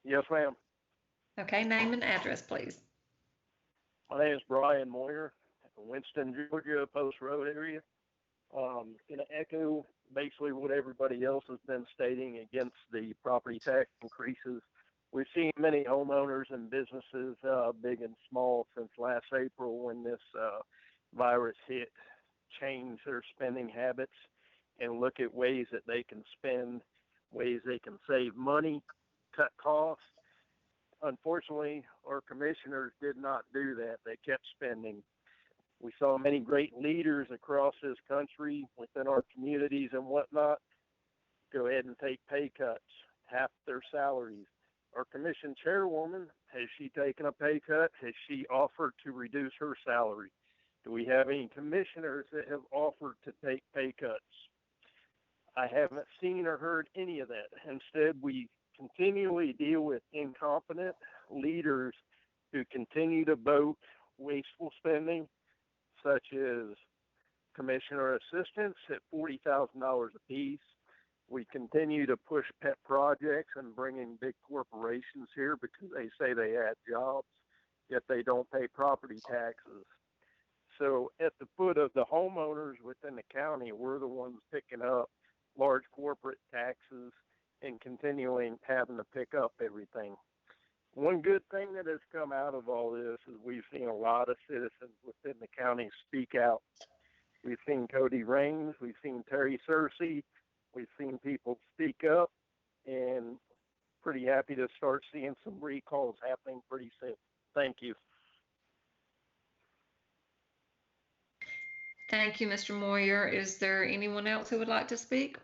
Yes, ma'am. Okay, name and address, please. My name is Brian Moyer, Winston, Georgia, Post Road area. Going to echo basically what everybody else has been stating against the property tax increases. We've seen many homeowners and businesses, big and small, since last April when this virus hit, change their spending habits and look at ways that they can spend, ways they can save money, cut costs. Unfortunately, our commissioners did not do that. They kept spending. We saw many great leaders across this country, within our communities and whatnot, go ahead and take pay cuts, half their salaries. Our commission chairwoman, has she taken a pay cut? Has she offered to reduce her salary? Do we have any commissioners that have offered to take pay cuts? I haven't seen or heard any of that. Instead, we continually deal with incompetent leaders who continue to vote wasteful spending, such as commissioner assistants at $40,000 apiece, We continue to push pet projects and bring in big corporations here because they say they add jobs, yet they don't pay property taxes. So at the foot of the homeowners within the county, we're the ones picking up large corporate taxes and continuing having to pick up everything. One good thing that has come out of all this is we've seen a lot of citizens within the county speak out. We've seen Cody Raines, we've seen Terry Searcy, we've seen people speak up, and pretty happy to start seeing some recalls happening pretty soon. Thank you. Thank you, Mr. Moyer. Is there anyone else who would like to speak?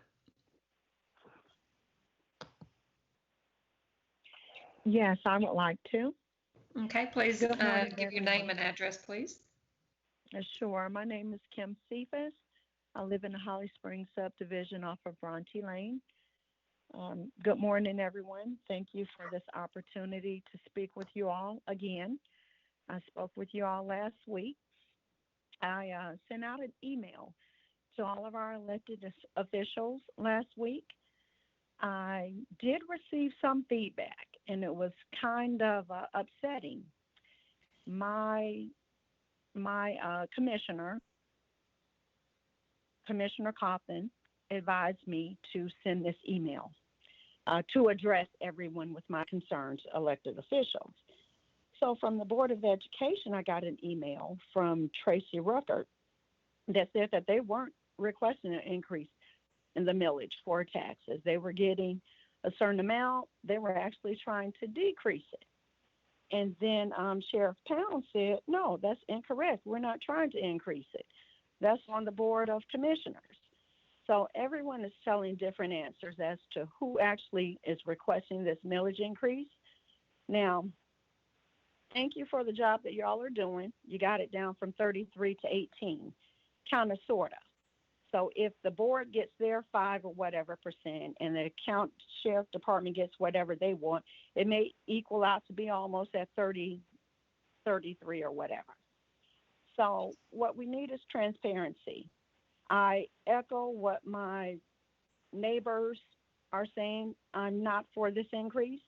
Yes, I would like to. Okay, please Good morning, give your name and address, please. Sure. My name is Kim Cephas. I live in the Holly Springs subdivision off of Bronte Lane. Good morning, everyone. Thank you for this opportunity to speak with you all again. I spoke with you all last week. I sent out an email to all of our elected officials last week. I did receive some feedback, and it was kind of upsetting. My commissioner, Commissioner Coffin, advised me to send this email to address everyone with my concerns, elected officials. So from the Board of Education, I got an email from Tracy Ruckert that said that they weren't requesting an increase in the millage for taxes. They were getting a certain amount. They were actually trying to decrease it. And then Sheriff Pound said, no, that's incorrect. We're not trying to increase it. That's on the Board of Commissioners. So everyone is telling different answers as to who actually is requesting this millage increase. Now, thank you for the job that y'all are doing. You got it down from 33 to 18, kind of, sort of. So if the board gets their 5 or whatever percent and the sheriff department gets whatever they want, it may equal out to be almost at 30, 33 or whatever. So what we need is transparency. I echo what my neighbors are saying. I'm not for this increase.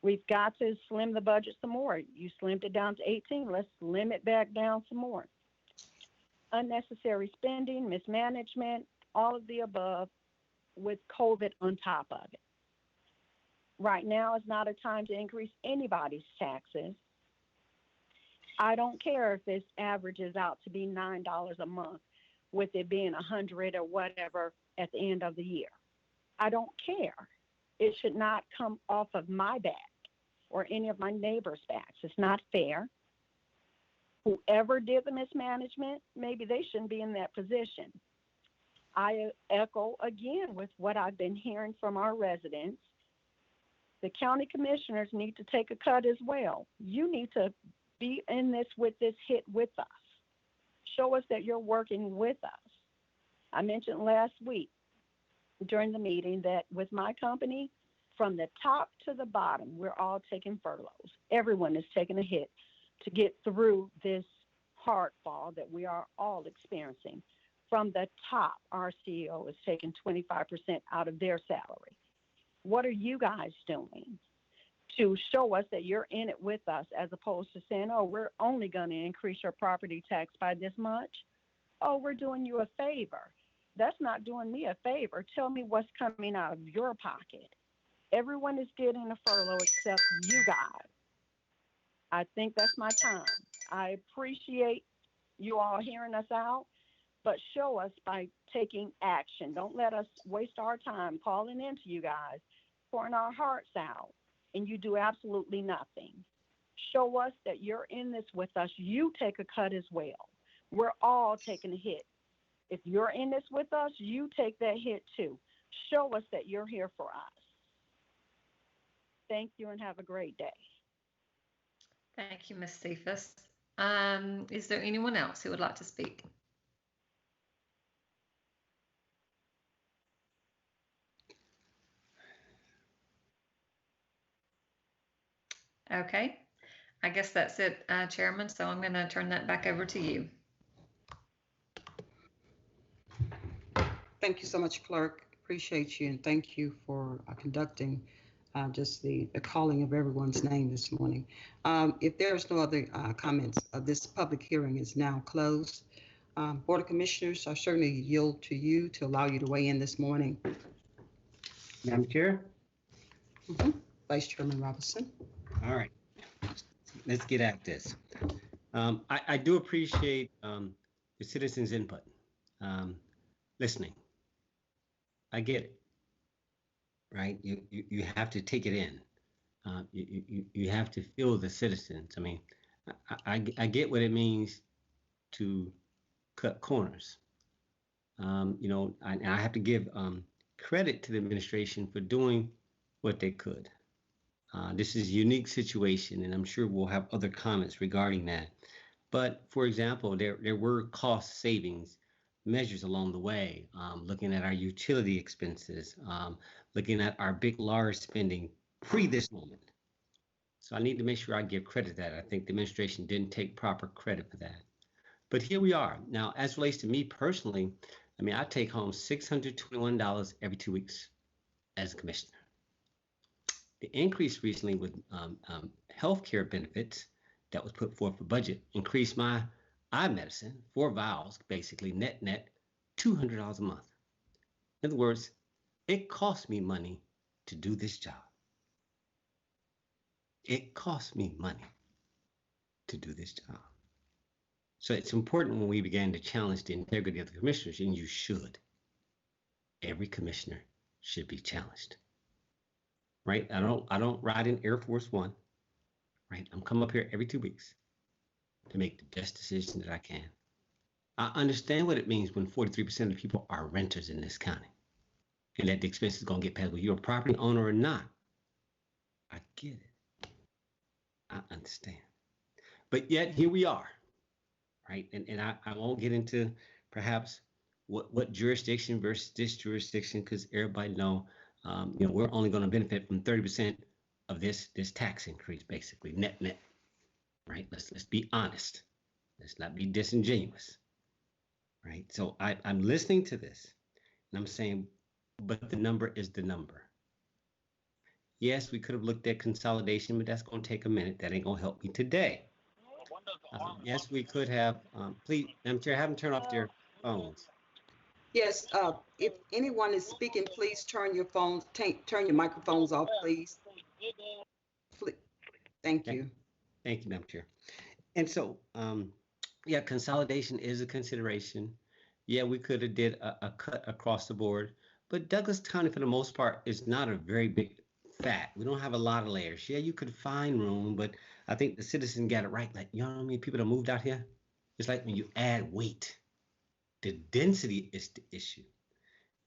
We've got to slim the budget some more. You slimmed it down to 18. Let's slim it back down some more. Unnecessary spending, mismanagement, all of the above with COVID on top of it. Right now is not a time to increase anybody's taxes. I don't care if this averages out to be $9 a month with it being $100 or whatever at the end of the year. I don't care. It should not come off of my back or any of my neighbors' backs. It's not fair. Whoever did the mismanagement, maybe they shouldn't be in that position. I echo again with what I've been hearing from our residents. The county commissioners need to take a cut as well. You need to be in this hit with us. Show us that you're working with us. I mentioned last week during the meeting that with my company, from the top to the bottom, we're all taking furloughs. Everyone is taking a hit to get through this hard fall that we are all experiencing. From the top, our CEO is taking 25% out of their salary. What are you guys doing to show us that you're in it with us, as opposed to saying, oh, we're only going to increase your property tax by this much? Oh, we're doing you a favor. That's not doing me a favor. Tell me what's coming out of your pocket. Everyone is getting a furlough except you guys. I think that's my time. I appreciate you all hearing us out, but show us by taking action. Don't let us waste our time calling into you guys, pouring our hearts out, and you do absolutely nothing. Show us that you're in this with us. You take a cut as well. We're all taking a hit. If you're in this with us, you take that hit too. Show us that you're here for us. Thank you and have a great day. Thank you, Ms. Cephas. Is there anyone else who would like to speak? Okay, I guess that's it, Chairman, so I'm going to turn that back over to you. Thank you so much, Clerk. Appreciate you and thank you for conducting just the calling of everyone's name this morning. If there's no other comments, this public hearing is now closed. Board of Commissioners, I certainly yield to you to allow you to weigh in this morning. Madam Chair? Vice Chairman Robinson. All right, let's get at this. I do appreciate the citizens' input, listening. I get it, right? You have to take it in. You have to feel the citizens. I mean, I get what it means to cut corners. You know, I have to give credit to the administration for doing what they could. This is a unique situation, and I'm sure we'll have other comments regarding that. But for example, there were cost savings measures along the way, looking at our utility expenses, looking at our big, large spending pre this moment. So I need to make sure I give credit to that. I think the administration didn't take proper credit for that. But here we are. Now, as relates to me personally, I mean, I take home $621 every 2 weeks as a commissioner. The increase recently with healthcare benefits that was put forth for budget increased my eye medicine, 4 vials, basically net $200 a month. In other words, it costs me money to do this job. It costs me money to do this job. So it's important when we began to challenge the integrity of the commissioners, and you should. Every commissioner should be challenged. Right? I don't ride in Air Force One. Right? I'm coming up here every 2 weeks to make the best decision that I can. I understand what it means when 43% of people are renters in this county, and that the expense is going to get passed, whether you're a property owner or not. I get it. I understand. But yet here we are, right? And I won't get into perhaps what jurisdiction versus this jurisdiction, because everybody know, you know, we're only going to benefit from 30% of this tax increase, basically net, right? Let's be honest. Let's not be disingenuous, right? So I'm listening to this, and I'm saying, but the number is the number. Yes, we could have looked at consolidation, but that's going to take a minute. That ain't going to help me today. Yes, we could have. Please, Madam Chair, have them turn off their phones. Yes, if anyone is speaking, please turn your phones, turn your microphones off, please. Thank you. Thank you, Madam Chair. And so, yeah, consolidation is a consideration. Yeah, we could have did a cut across the board, but Douglas County, for the most part, is not a very big fat. We don't have a lot of layers. Yeah, you could find room, but I think the citizen got it right. Like, you know what I mean? People that moved out here, it's like when you add weight, the density is the issue.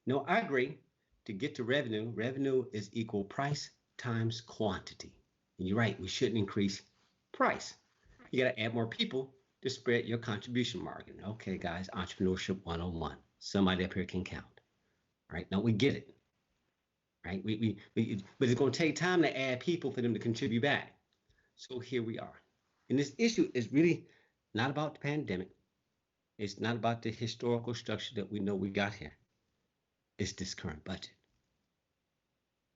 No, I agree. To get to revenue is equal price times quantity. And you're right, we shouldn't increase price. You got to add more people to spread your contribution margin. Okay, guys, entrepreneurship 101. Somebody up here can count. Right? Now we get it. Right? But it's going to take time to add people for them to contribute back. So here we are. And this issue is really not about the pandemic. It's not about the historical structure that we know we got here. It's this current budget.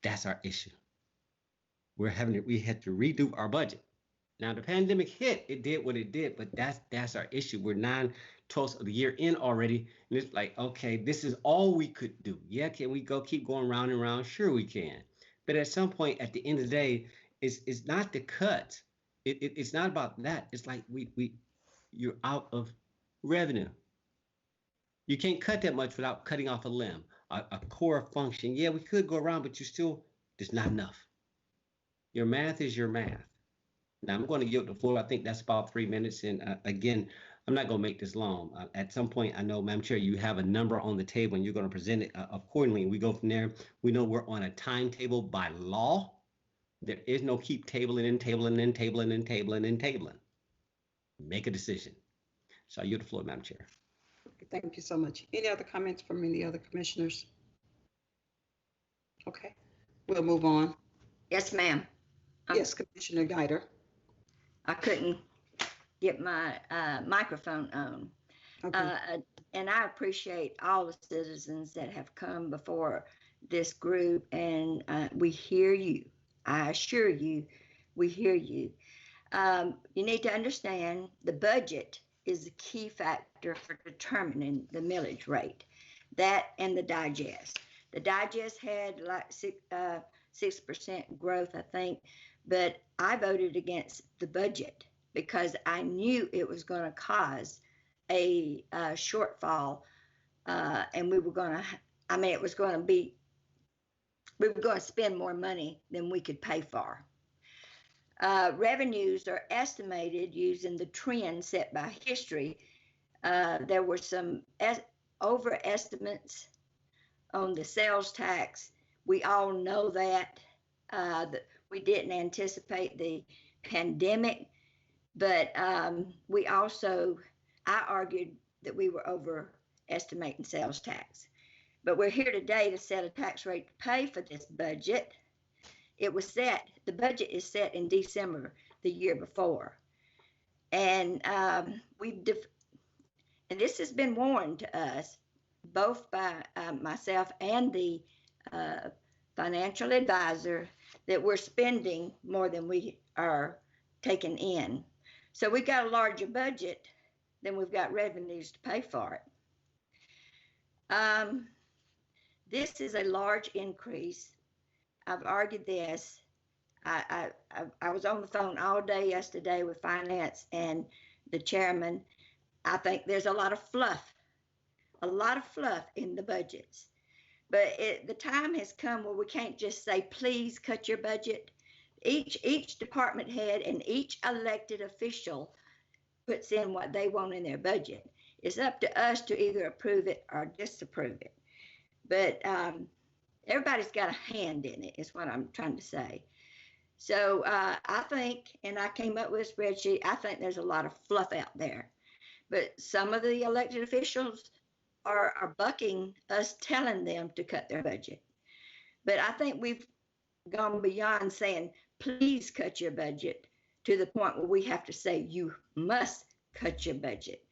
That's our issue. We had to redo our budget. Now the pandemic hit, it did what it did, but that's our issue. We're 9/12 of the year in already, and it's like, okay, this is all we could do. Yeah, can we keep going round and round? Sure we can. But at some point, at the end of the day, it's not the cuts. It's not about that. It's like you're out of revenue. You can't cut that much without cutting off a limb, a core function. Yeah, we could go around, but there's not enough. Your math is your math. Now I'm going to yield the floor. I think that's about 3 minutes. And again, I'm not going to make this long. At some point, I know, Madam Chair, you have a number on the table and you're going to present it accordingly. And we go from there. We know we're on a timetable by law. There is no keep tabling and tabling and tabling and tabling and tabling. Make a decision. So I yield the floor, Madam Chair. Thank you so much. Any other comments from any other commissioners? Okay, we'll move on. Yes, ma'am. Yes, Commissioner Guider. I couldn't get my microphone on. Okay. and I appreciate all the citizens that have come before this group, and we hear you. I assure you, we hear you. You need to understand the budget is the key factor for determining the millage rate. That and the digest. The digest had like 6% growth, I think, but I voted against the budget because I knew it was going to cause a shortfall, and we were going to, I mean, it was going to be, we were going to spend more money than we could pay for. Revenues are estimated using the trend set by history. There were some overestimates on the sales tax. We all know that we didn't anticipate the pandemic, but we also, I argued that we were overestimating sales tax. But we're here today to set a tax rate to pay for this budget. It was set, the budget is set in December the year before. And and this has been warned to us, both by myself and the financial advisor, that we're spending more than we are taking in. So we got a larger budget than we've got revenues to pay for it. This is a large increase. I've argued this. I was on the phone all day yesterday with finance and the chairman. I think there's a lot of fluff in the budgets. But the time has come where we can't just say, please cut your budget. Each department head and each elected official puts in what they want in their budget. It's up to us to either approve it or disapprove it. But everybody's got a hand in it, is what I'm trying to say. So I think, and I came up with a spreadsheet, I think there's a lot of fluff out there. But some of the elected officials are bucking us, telling them to cut their budget. But I think we've gone beyond saying, please cut your budget, to the point where we have to say, you must cut your budget.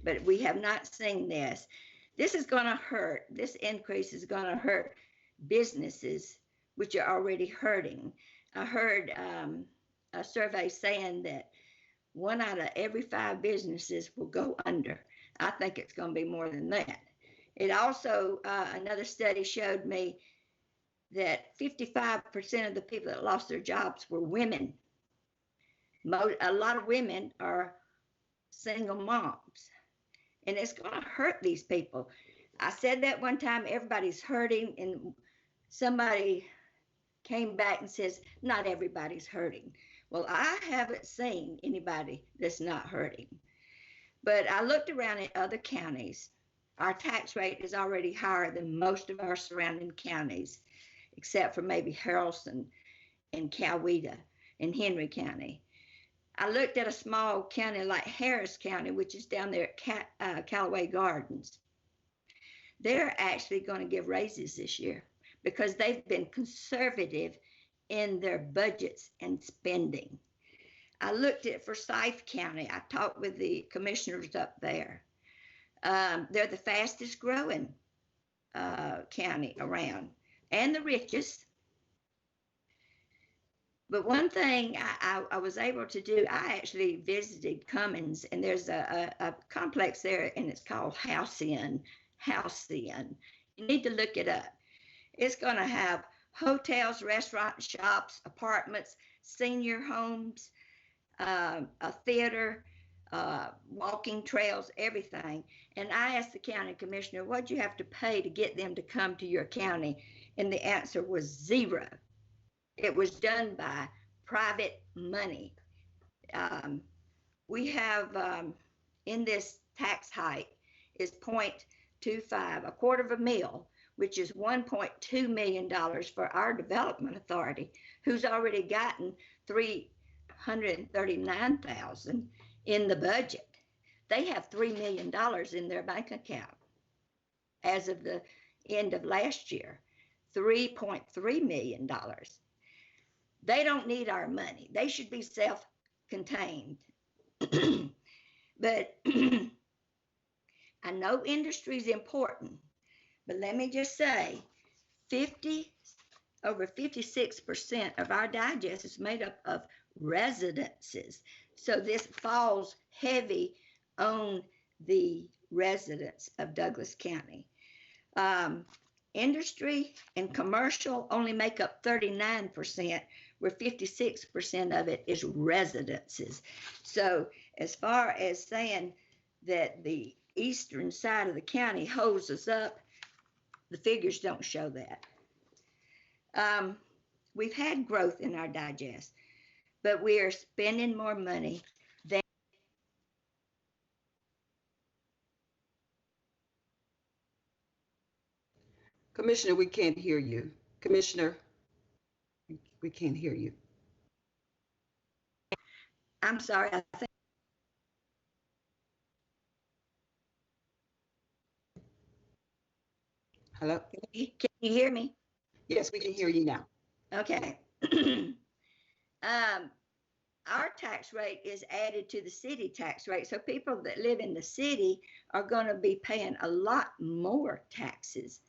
But we have not seen this. This is going to hurt. This increase is going to hurt businesses, which are already hurting. I heard a survey saying that 1 out of every 5 businesses will go under. I think it's going to be more than that. It also, another study showed me that 55% of the people that lost their jobs were women. A lot of women are single moms, and it's going to hurt these people. I said that one time, everybody's hurting, and somebody came back and says, not everybody's hurting. Well, I haven't seen anybody that's not hurting. But I looked around at other counties. Our tax rate is already higher than most of our surrounding counties, except for maybe Haralson and Coweta and Henry County. I looked at a small county like Harris County, which is down there at Callaway Gardens. They're actually going to give raises this year because they've been conservative in their budgets and spending. I looked at Forsyth County. I talked with the commissioners up there. They're the fastest growing county around and the richest. But one thing I was able to do, I actually visited Cummins, and there's a complex there, and it's called Halcyon. You need to look it up. It's going to have hotels, restaurants, shops, apartments, senior homes, a theater, walking trails, everything. And I asked the county commissioner, what'd you have to pay to get them to come to your county? And the answer was zero. It was done by private money. We have in this tax hike is 0.25, a quarter of a mil, which is $1.2 million for our development authority, who's already gotten $339,000 in the budget. They have $3 million in their bank account as of the end of last year, $3.3 million. They don't need our money. They should be self-contained. But I know industry is important, but let me just say, over 56% of our digest is made up of residences. So this falls heavy on the residents of Douglas County. Industry and commercial only make up 39%, where 56% of it is residences. So as far as saying that the eastern side of the county holds us up, the figures don't show that. We've had growth in our digest, but we are spending more money than. Commissioner, we can't hear you. Commissioner, we can't hear you. I'm sorry, I think. Hello? Can you hear me? Yes, we can hear you now. Okay. Our tax rate is added to the city tax rate. So people that live in the city are going to be paying a lot more taxes.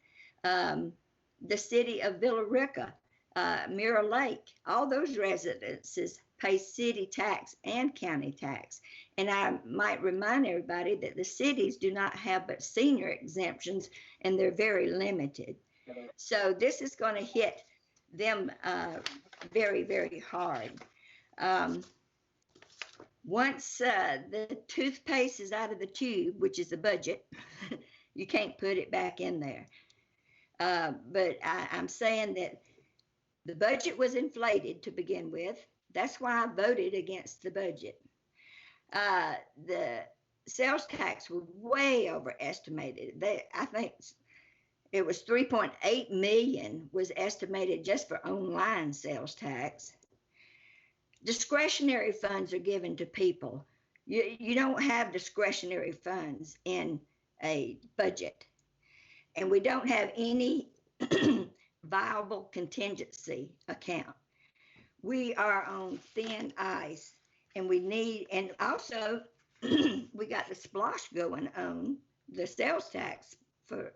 The city of Villa Rica, Mirror Lake, all those residences pay city tax and county tax. And I might remind everybody that the cities do not have but senior exemptions, and they're very limited. So this is going to hit them very, very hard. Once the toothpaste is out of the tube, which is the budget, you can't put it back in there. But I'm saying that the budget was inflated to begin with. That's why I voted against the budget. The sales tax was way overestimated. I think it was 3.8 million was estimated just for online sales tax. Discretionary funds are given to people. You don't have discretionary funds in a budget. And we don't have any viable contingency account. We are on thin ice, and we need, and also we got the splosh going on, the sales tax for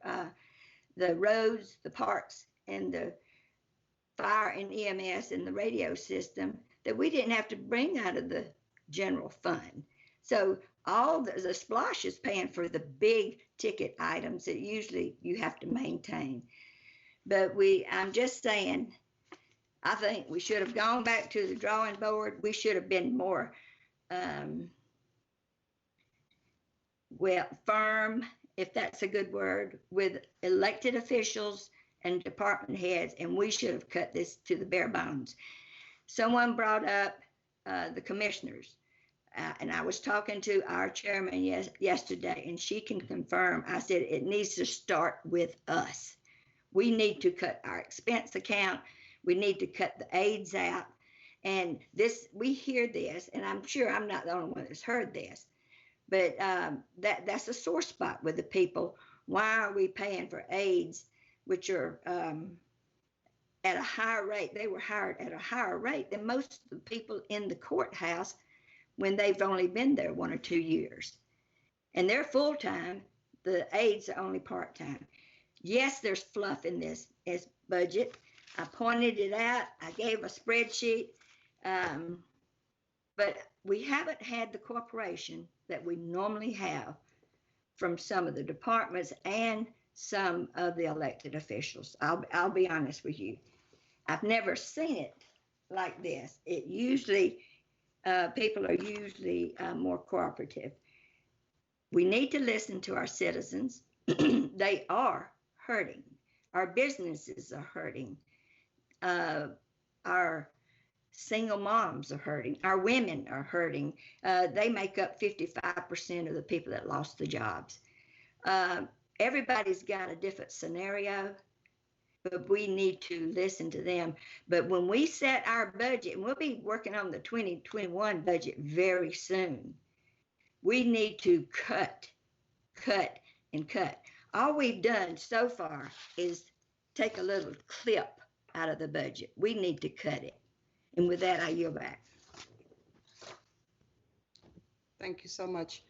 the roads, the parks, and the fire and EMS and the radio system that we didn't have to bring out of the general fund. So all the splosh is paying for the big ticket items that usually you have to maintain. But I'm just saying, I think we should have gone back to the drawing board. We should have been more, firm, if that's a good word, with elected officials and department heads, and we should have cut this to the bare bones. Someone brought up the commissioners, and I was talking to our chairman yesterday, and she can confirm. I said it needs to start with us. We need to cut our expense account. We need to cut the aides out. And this, we hear this, and I'm sure I'm not the only one that's heard this, but that's a sore spot with the people. Why are we paying for aides, which are at a higher rate? They were hired at a higher rate than most of the people in the courthouse when they've only been there 1 or 2 years. And they're full-time. The aides are only part-time. Yes, there's fluff in this budget. I pointed it out. I gave a spreadsheet. But we haven't had the cooperation that we normally have from some of the departments and some of the elected officials. I'll be honest with you. I've never seen it like this. It usually, people are usually more cooperative. We need to listen to our citizens. They are hurting. Our businesses are hurting. Our single moms are hurting. Our women are hurting. They make up 55% of the people that lost the jobs. Everybody's got a different scenario, but we need to listen to them. But when we set our budget, and we'll be working on the 2021 budget very soon, we need to cut, and cut. All we've done so far is take a little clip out of the budget. We need to cut it. And with that, I yield back. Thank you so much.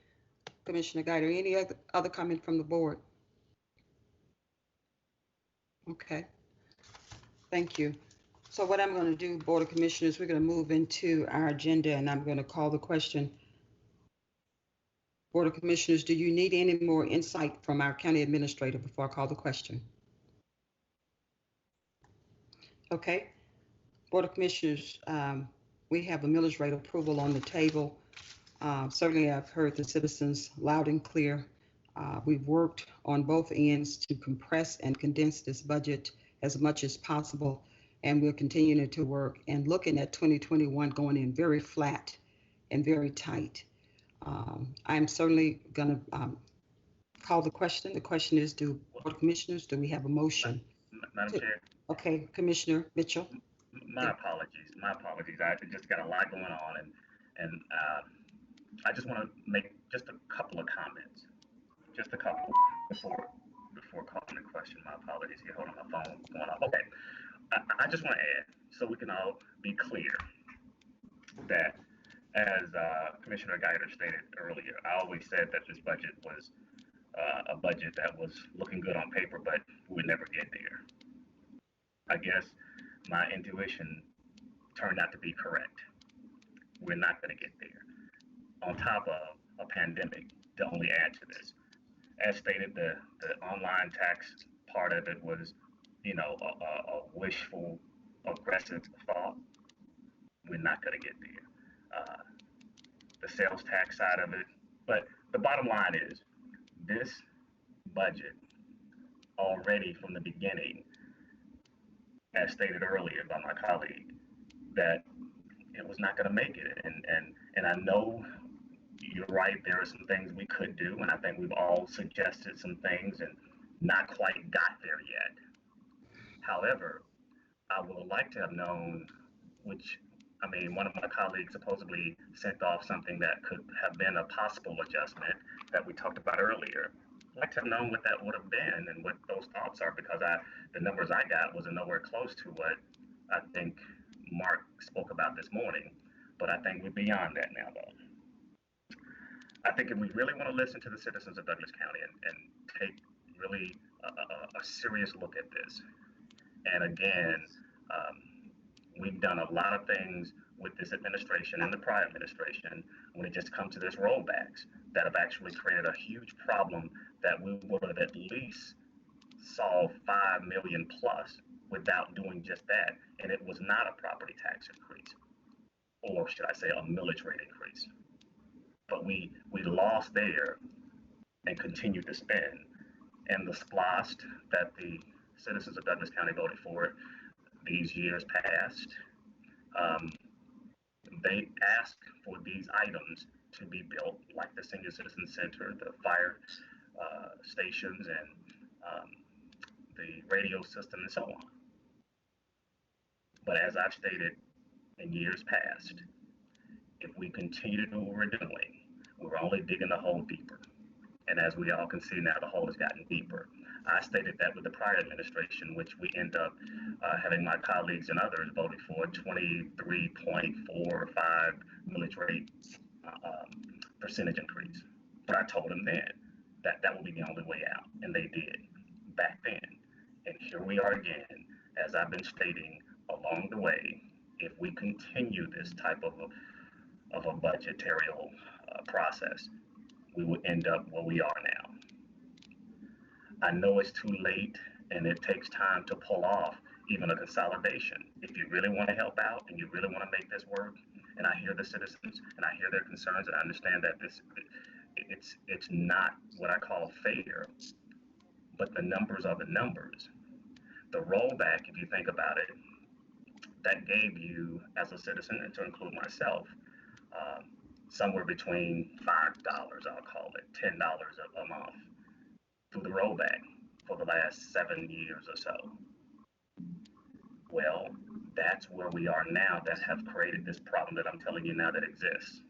Commissioner Guider. Any other comment from the board? Okay, thank you. So what I'm going to do, Board of Commissioners, we're going to move into our agenda, and I'm going to call the question. Board of Commissioners, do you need any more insight from our county administrator before I call the question? Okay. Board of Commissioners, we have a millage rate approval on the table. Certainly, I've heard the citizens loud and clear. We've worked on both ends to compress and condense this budget as much as possible, and we're continuing to work and looking at 2021 going in very flat and very tight. I'm certainly going to call the question. The question is, Board of Commissioners, do we have a motion? Madam Chair. Okay, Commissioner Mitchell. My apologies. I just got a lot going on, and I just want to make just a couple of comments, just a couple before calling the question. My apologies here. Hold on, my phone going off. Okay, I just want to add so we can all be clear that, as Commissioner Guider stated earlier, I always said that this budget was a budget that was looking good on paper, but we would never get there. I guess my intuition turned out to be correct. We're not going to get there. On top of a pandemic to only add to this. As stated, the online tax part of it was, a wishful, aggressive thought. We're not going to get there. The sales tax side of it. But the bottom line is, this budget already from the beginning, as stated earlier by my colleague, that it was not going to make it. And I know you're right, there are some things we could do, and I think we've all suggested some things and not quite got there yet. However, I would like to have known, one of my colleagues supposedly sent off something that could have been a possible adjustment that we talked about earlier. I'd like to have known what that would have been and what those thoughts are, because the numbers I got wasn't nowhere close to what I think Mark spoke about this morning. But I think we're beyond that now, though. I think if we really want to listen to the citizens of Douglas County and take really a serious look at this, and again, we've done a lot of things with this administration and the prior administration when it just comes to this rollbacks that have actually created a huge problem that we would have at least solved 5 million plus without doing just that. And it was not a property tax increase, or should I say a millage rate increase. But we lost there and continued to spend. And the SPLOST that the citizens of Douglas County voted for these years past, they asked for these items to be built, like the Senior Citizen Center, the fire stations, and the radio system, and so on. But as I've stated in years past, if we continue to do what we're doing, we're only digging the hole deeper. And as we all can see now, the hole has gotten deeper. I stated that with the prior administration, which we end up having my colleagues and others voted for 23.45 millage rate percentage increase. But I told them then that that would be the only way out, and they did back then. And here we are again, as I've been stating along the way. If we continue this type of a budgetary process, we will end up where we are now. I know it's too late, and it takes time to pull off even a consolidation. If you really want to help out and you really want to make this work, and I hear the citizens and I hear their concerns, and I understand that it's not what I call fair, but the numbers are the numbers. The rollback, if you think about it, that gave you, as a citizen, and to include myself, somewhere between $5, I'll call it, $10 a month through the rollback for the last 7 years or so. Well, that's where we are now that have created this problem that I'm telling you now that exists.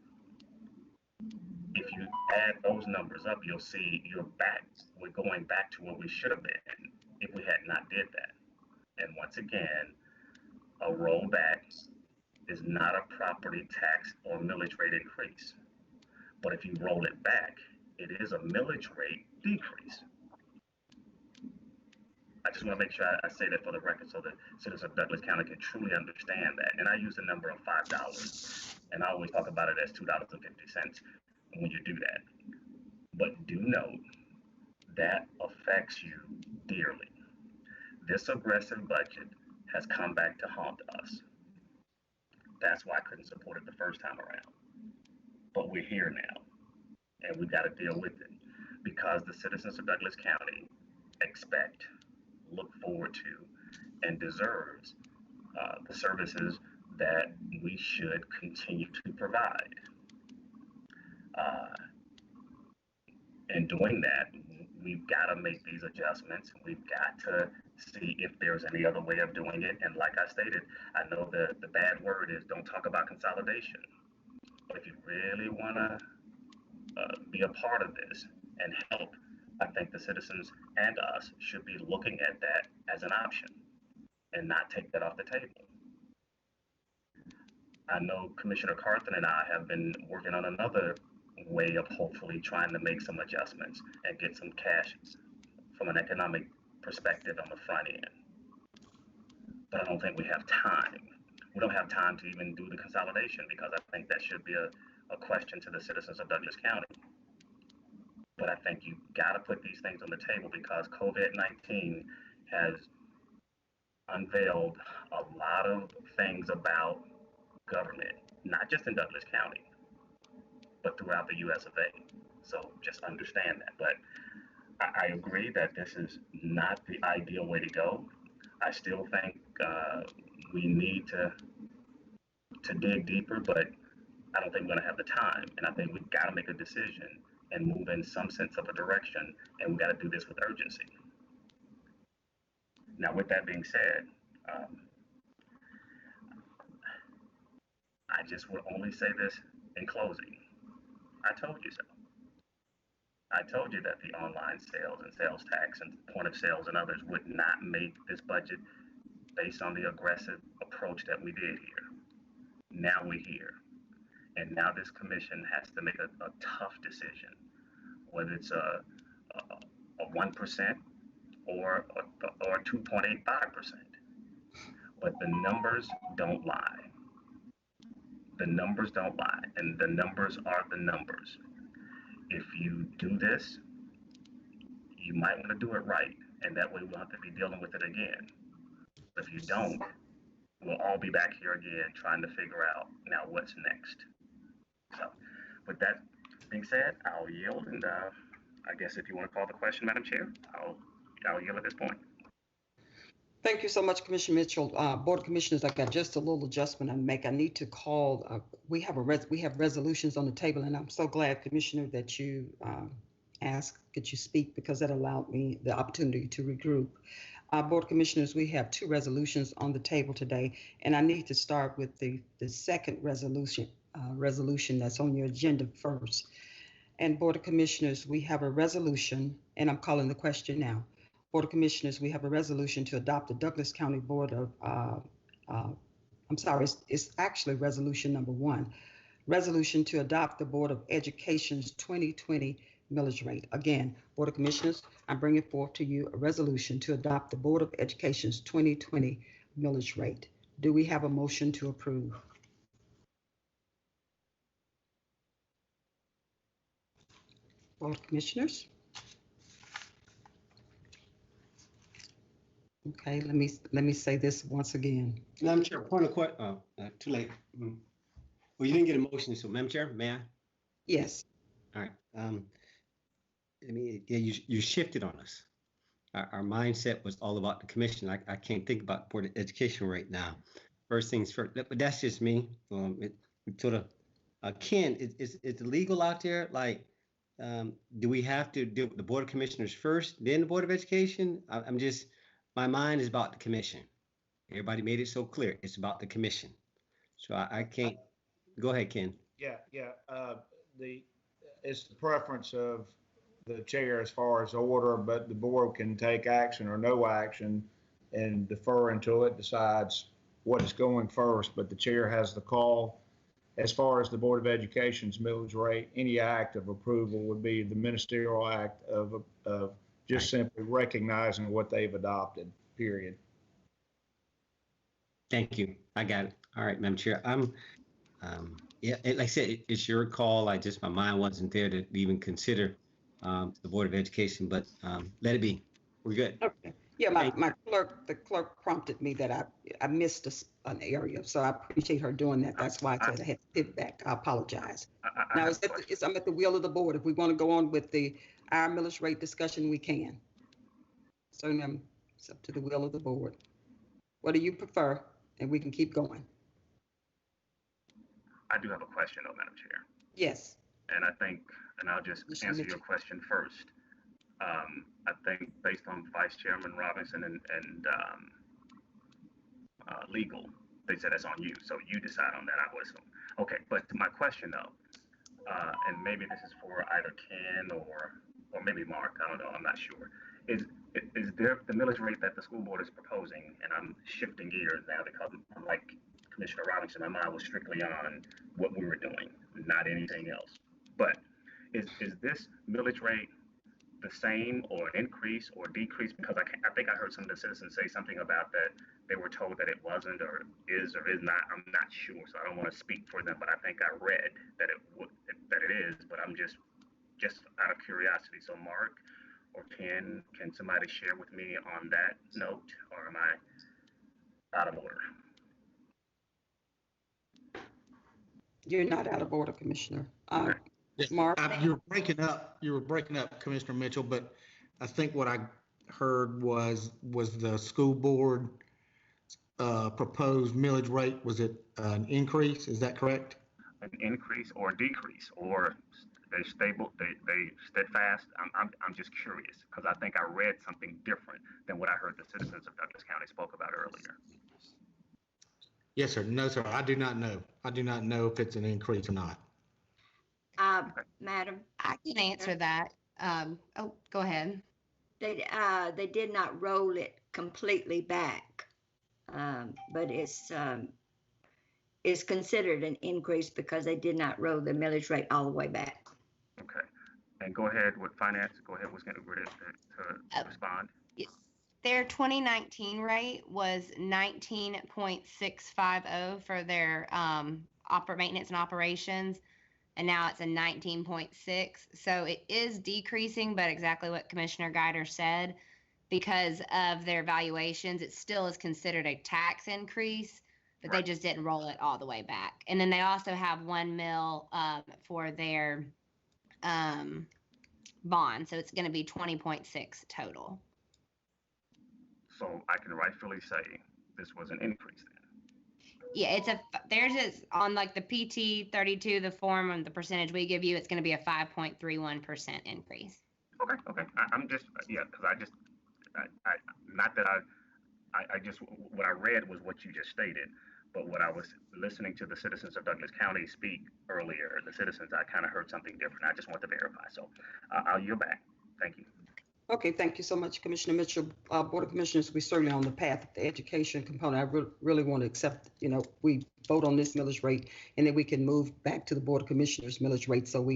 If you add those numbers up, you'll see we're going back to where we should have been if we had not did that. And once again, a rollback is not a property tax or millage rate increase. But if you roll it back, it is a millage rate decrease. I just want to make sure I say that for the record so that citizens of Douglas County can truly understand that. And I use the number of $5, and I always talk about it as $2.50 when you do that. But do note that affects you dearly. This aggressive budget has come back to haunt us. That's why I couldn't support it the first time around. But we're here now, and we've got to deal with it because the citizens of Douglas County expect, look forward to, and deserves the services that we should continue to provide. In doing that, we've got to make these adjustments. We've got to see if there's any other way of doing it. And like I stated, I know the bad word is don't talk about consolidation. But if you really want to be a part of this and help, I think the citizens and us should be looking at that as an option and not take that off the table. I know Commissioner Carthen and I have been working on another way of hopefully trying to make some adjustments and get some cash from an economic perspective on the front end. But I don't think we have time. We don't have time to even do the consolidation because I think that should be a question to the citizens of Douglas County. But I think you got to put these things on the table because COVID-19 has unveiled a lot of things about government, not just in Douglas County, but throughout the US of A. So just understand that. But I agree that this is not the ideal way to go. I still think we need to dig deeper, but I don't think we're going to have the time. And I think we've got to make a decision and move in some sense of a direction, and we've got to do this with urgency. Now, with that being said, I just will only say this in closing. I told you so. I told you that the online sales and sales tax and point of sales and others would not make this budget based on the aggressive approach that we did here. Now we're here. And now this commission has to make a tough decision, whether it's a 1% or 2.85%. But the numbers don't lie. The numbers don't lie, and the numbers are the numbers. If you do this, you might want to do it right, and that way we'll have to be dealing with it again. But if you don't, we'll all be back here again trying to figure out now what's next. So with that being said, I'll yield, and I guess if you want to call the question, Madam Chair, I'll yield at this point. Thank you so much, Commissioner Mitchell. Board of Commissioners, I got just a little adjustment I make. I need to call. We have resolutions on the table, and I'm so glad, Commissioner, that you asked that you speak because that allowed me the opportunity to regroup. Board of Commissioners, we have two resolutions on the table today, and I need to start with the second resolution that's on your agenda first. And Board of Commissioners, we have a resolution, and I'm calling the question now. Board of Commissioners, we have a resolution to adopt the Douglas County Board of, it's actually resolution number 1. Resolution to adopt the Board of Education's 2020 millage rate. Again, Board of Commissioners, I'm bringing forth to you a resolution to adopt the Board of Education's 2020 millage rate. Do we have a motion to approve? Board of Commissioners? Okay, let me say this once again. Madam Chair, point of question. Too late. Well, you didn't get a motion, so Madam Chair, may I? Yes. All right. You shifted on us. Our mindset was all about the commission. I can't think about Board of Education right now. First things first, but that's just me. Ken, is it legal out there? Like, do we have to do the Board of Commissioners first, then the Board of Education? My mind is about the commission. Everybody made it so clear. It's about the commission. So I can't. Go ahead, Ken. Yeah. It's the preference of the chair as far as order, but the board can take action or no action and defer until it decides what is going first. But the chair has the call. as far as the Board of Education's millage rate, any act of approval would be the ministerial act of just simply recognizing what they've adopted, period. Thank you. I got it. All right, Madam Chair. Yeah, like I said, it's your call. My mind wasn't there to even consider the Board of Education, but let it be. We're good. Okay. Yeah, the clerk prompted me that I missed an area, so I appreciate her doing that. That's why I said I had to pivot back. I apologize. Now, I'm at the will of the board. If we want to go on with our millage rate discussion, we can. So it's up to the will of the board. What do you prefer? And we can keep going. I do have a question, though, Madam Chair. Yes. And I'll just answer your question first. I think based on Vice Chairman Robinson and legal, they said that's on you. So you decide on that, I would assume. Okay, but my question though, and maybe this is for either Ken or maybe Mark, I don't know, I'm not sure. Is there the millage rate that the school board is proposing, and I'm shifting gears now because like Commissioner Robinson, my mind was strictly on what we were doing, not anything else. But is this millage rate the same or an increase or decrease? Because I think I heard some of the citizens say something about that they were told that it wasn't or is not. I'm not sure, so I don't want to speak for them, but I think I read that it is. But I'm just out of curiosity. So Mark or Ken, can somebody share with me on that note, or am I out of order? You're not out of order, Commissioner. Okay. Mark? You were breaking up, Commissioner Mitchell, but I think what I heard was the school board proposed millage rate, was it an increase? Is that correct? An increase or decrease, or they stable, they steadfast? I'm just curious because I think I read something different than what I heard the citizens of Douglas County spoke about earlier. Yes, sir. No, sir. I do not know. I do not know if it's an increase or not. Madam, I can answer that. Go ahead. They did not roll it completely back, but it's considered an increase because they did not roll the millage rate all the way back. Okay, and go ahead with finance. Go ahead, what's going to respond? Yes. Their 2019 rate was 19.650 for their maintenance and operations. And now it's a 19.6. So it is decreasing, but exactly what Commissioner Guider said, because of their valuations, it still is considered a tax increase, but They just didn't roll it all the way back. And then they also have $1 million for their bond. So it's going to be 20.6 total. So I can rightfully say this was an increase then. Yeah, theirs is on like the PT 32, the form and the percentage we give you, it's going to be a 5.31% increase. Okay. I'm just, because what I read was what you just stated, but what I was listening to the citizens of Douglas County speak earlier, the citizens, I kind of heard something different. I just want to verify. So I'll yield back. Thank you. Okay, thank you so much, Commissioner Mitchell. Board of Commissioners, we're certainly on the path of the education component. I really want to accept, we vote on this millage rate, and then we can move back to the Board of Commissioners millage rate. So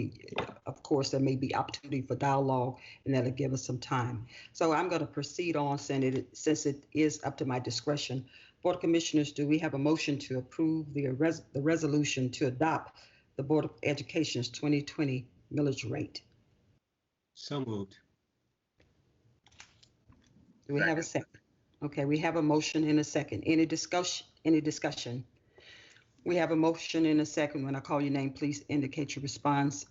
of course, there may be opportunity for dialogue, and that'll give us some time. So I'm going to proceed on, since it is up to my discretion. Board of Commissioners, do we have a motion to approve the resolution to adopt the Board of Education's 2020 millage rate? So moved. Do we have a second? Okay, we have a motion and a second. Any discussion? We have a motion and a second. When I call your name, please indicate your response.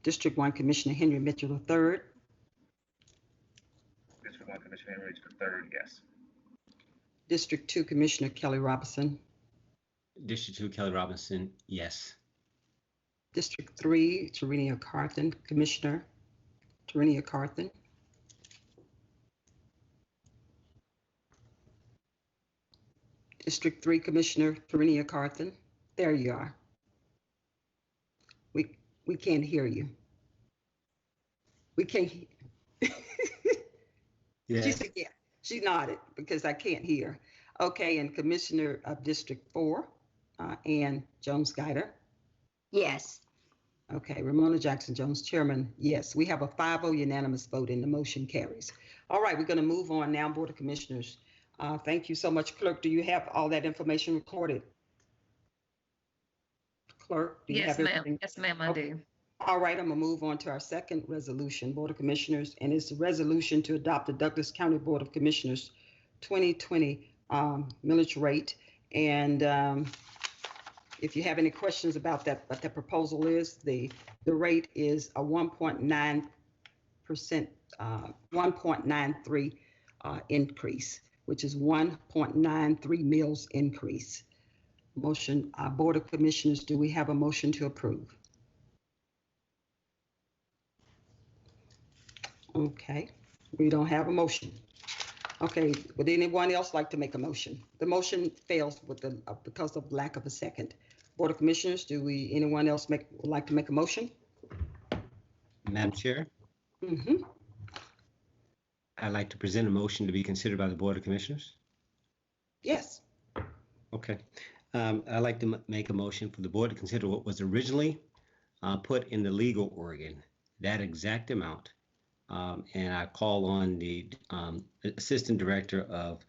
District 1, Commissioner Henry Mitchell III. District 1, Commissioner Henry Mitchell III, yes. District 2, Commissioner Kelly Robinson. District 2, Kelly Robinson, yes. District 3, Terenia Carthen, Commissioner Terenia Carthen. District 3, Commissioner Terenia Carthen. There you are. We can't hear you. We can't. Yeah. She said, yeah. She nodded because I can't hear. Okay, and Commissioner of District 4, Ann Jones-Guider. Yes. Okay, Ramona Jackson Jones, Chairman, yes. We have a 5-0 unanimous vote and the motion carries. All right, we're going to move on now, Board of Commissioners. Thank you so much. Clerk, do you have all that information recorded? Clerk, do you Yes, have ma'am. everything? Yes, ma'am, I do. All right, I'm going to move on to our second resolution, Board of Commissioners, and it's a resolution to adopt the Douglas County Board of Commissioners 2020 millage rate. And if you have any questions about that, what the proposal is, the rate is a 1.9%, 1.93 increase, which is 1.93 mils increase. Motion, Board of Commissioners, do we have a motion to approve? Okay, we don't have a motion. Okay, would anyone else like to make a motion? The motion fails with the because of lack of a second. Board of Commissioners, anyone else would like to make a motion? Madam Chair, Mm-hmm. I'd like to present a motion to be considered by the Board of Commissioners. Yes. Okay. I'd like to make a motion for the board to consider what was originally put in the legal organ, that exact amount. And I call on the Assistant Director of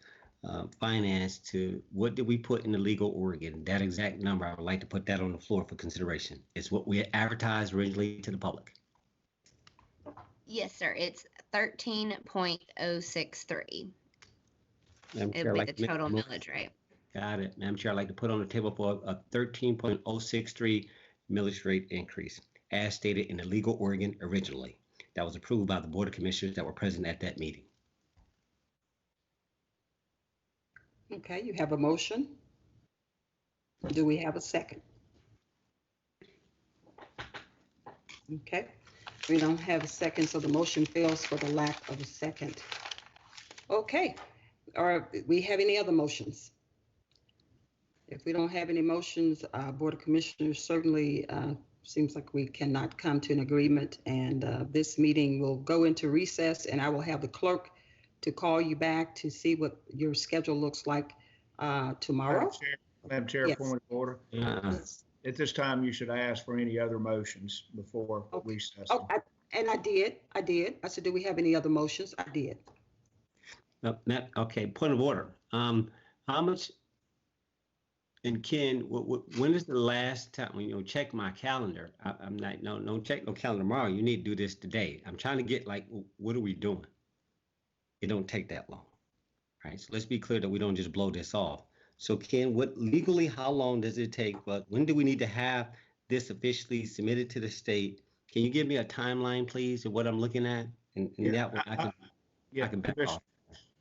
Finance to, what did we put in the legal organ? That exact number, I would like to put that on the floor for consideration. It's what we advertised originally to the public. Yes, sir. It's 13.063. It would be the total millage rate. Got it. Madam Chair, I'd like to put on the table for a 13.063 millage rate increase, as stated in the legal organ originally. That was approved by the Board of Commissioners that were present at that meeting. Okay, you have a motion. Do we have a second? Okay, we don't have a second, so the motion fails for the lack of a second. Okay, or we have any other motions? If we don't have any motions, Board of Commissioners, certainly seems like we cannot come to an agreement, and this meeting will go into recess, and I will have the clerk to call you back to see what your schedule looks like tomorrow. Madam Chair, Yes. point of order. Yes. At this time, you should ask for any other motions before recess. Oh, I did. I said, do we have any other motions? I did. Okay, point of order. How much? And Ken, when is the last time, when check my calendar? I'm not, no, check no calendar tomorrow. You need to do this today. I'm trying to get what are we doing? It don't take that long, right? So let's be clear that we don't just blow this off. So Ken, legally, how long does it take? But when do we need to have this officially submitted to the state? Can you give me a timeline, please, of what I'm looking at? And that way I can back off.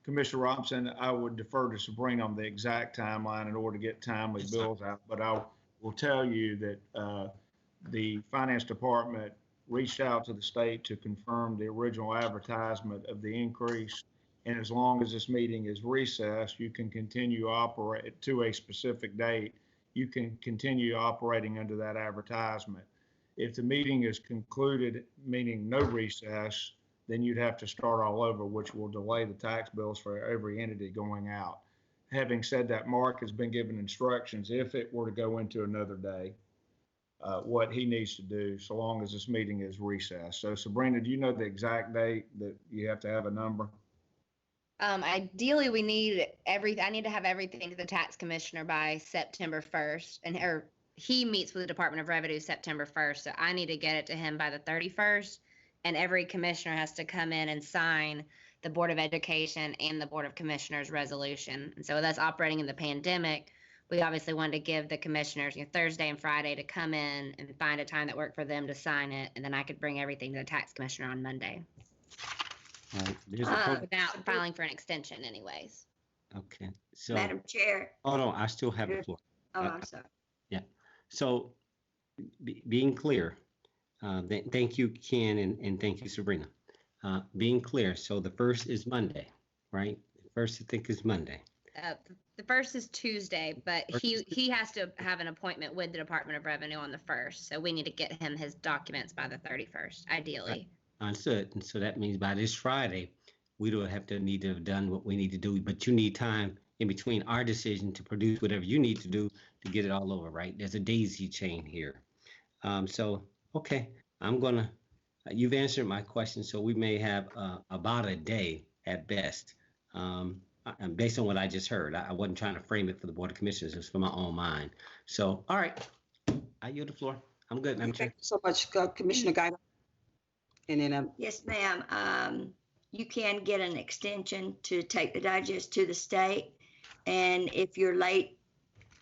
Commissioner Robinson, I would defer to Sabrina on the exact timeline in order to get timely bills out. But I will tell you that the Finance Department reached out to the state to confirm the original advertisement of the increase. And as long as this meeting is recessed, you can continue operate to a specific date. You can continue operating under that advertisement. If the meeting is concluded, meaning no recess, then you'd have to start all over, which will delay the tax bills for every entity going out. Having said that, Mark has been given instructions if it were to go into another day, what he needs to do, so long as this meeting is recessed. So Sabrina, do you know the exact date that you have to have a number? Ideally, I need to have everything to the tax commissioner by September 1st, or he meets with the Department of Revenue September 1st, so I need to get it to him by the 31st. And every commissioner has to come in and sign the Board of Education and the Board of Commissioners resolution. And so with us operating in the pandemic, we obviously wanted to give the commissioners Thursday and Friday to come in and find a time that worked for them to sign it. And then I could bring everything to the tax commissioner on Monday. Without filing for an extension anyways. Okay. So, Madam Chair. Oh, no, I still have the floor. Oh, I'm sorry. Yeah. So being clear, thank you, Ken, and thank you, Sabrina. Being clear, so the first is Monday, right? The first, I think, is Monday. The first is Tuesday, but he has to have an appointment with the Department of Revenue on the 1st. So we need to get him his documents by the 31st, ideally. Understood. And so that means by this Friday, we don't need to have done what we need to do, but you need time in between our decision to produce whatever you need to do to get it all over, right? There's a daisy chain here. So, okay, I'm gonna, you've answered my question, so we may have about a day at best. And based on what I just heard, I wasn't trying to frame it for the Board of Commissioners, it was for my own mind. So, all right, I yield the floor. I'm good, Madam Chair. Thank you so much, Commissioner Guida. And then Yes, ma'am. You can get an extension to take the digest to the state. And if you're late,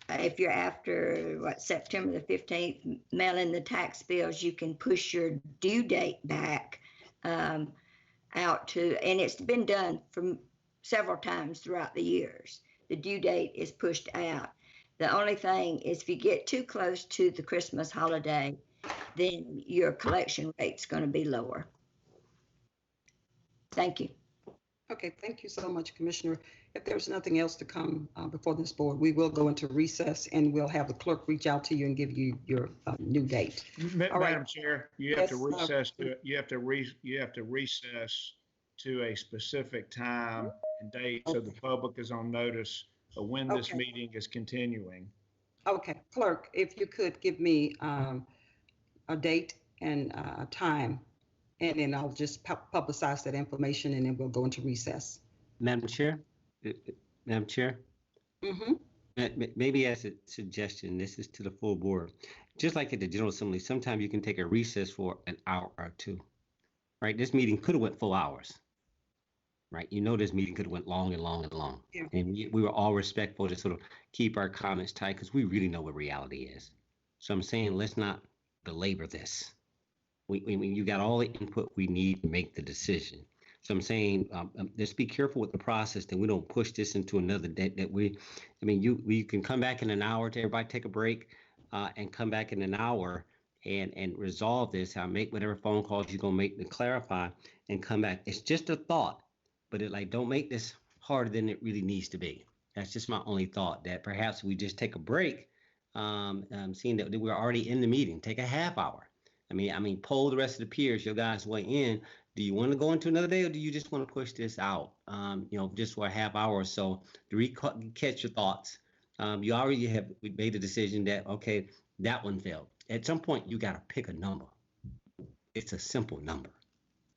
if you're after September the 15th, mail in the tax bills, you can push your due date back out to, and it's been done from several times throughout the years. The due date is pushed out. The only thing is if you get too close to the Christmas holiday, then your collection rate's going to be lower. Thank you. Okay, thank you so much, Commissioner. If there's nothing else to come before this board, we will go into recess and we'll have the clerk reach out to you and give you your new date. Madam Chair, you have to recess you have to recess to a specific time and date so the public is on notice of when this meeting is continuing. Okay, clerk, if you could give me a date and a time, and then I'll just publicize that information and then we'll go into recess. Madam Chair? Madam Chair? Maybe as a suggestion, this is to the full board. Just like at the General Assembly, sometimes you can take a recess for an hour or two, right? This meeting could have went 4 hours, right? You know, this meeting could have went long and long and long. Yeah. And we were all respectful to sort of keep our comments tight because we really know what reality is. So I'm saying, let's not belabor this. You got all the input we need to make the decision. So I'm saying, just be careful with the process that we don't push this into another day. You can come back in an hour to everybody take a break and come back in an hour and resolve this. I'll make whatever phone calls you're going to make to clarify and come back. It's just a thought, but don't make this harder than it really needs to be. That's just my only thought, that perhaps we just take a break, seeing that we're already in the meeting, take a half hour. Poll the rest of the peers, your guys weigh in. Do you want to go into another day or do you just want to push this out, just for a half hour or so to catch your thoughts? You already have made a decision that, okay, that one failed. At some point, you got to pick a number. It's a simple number.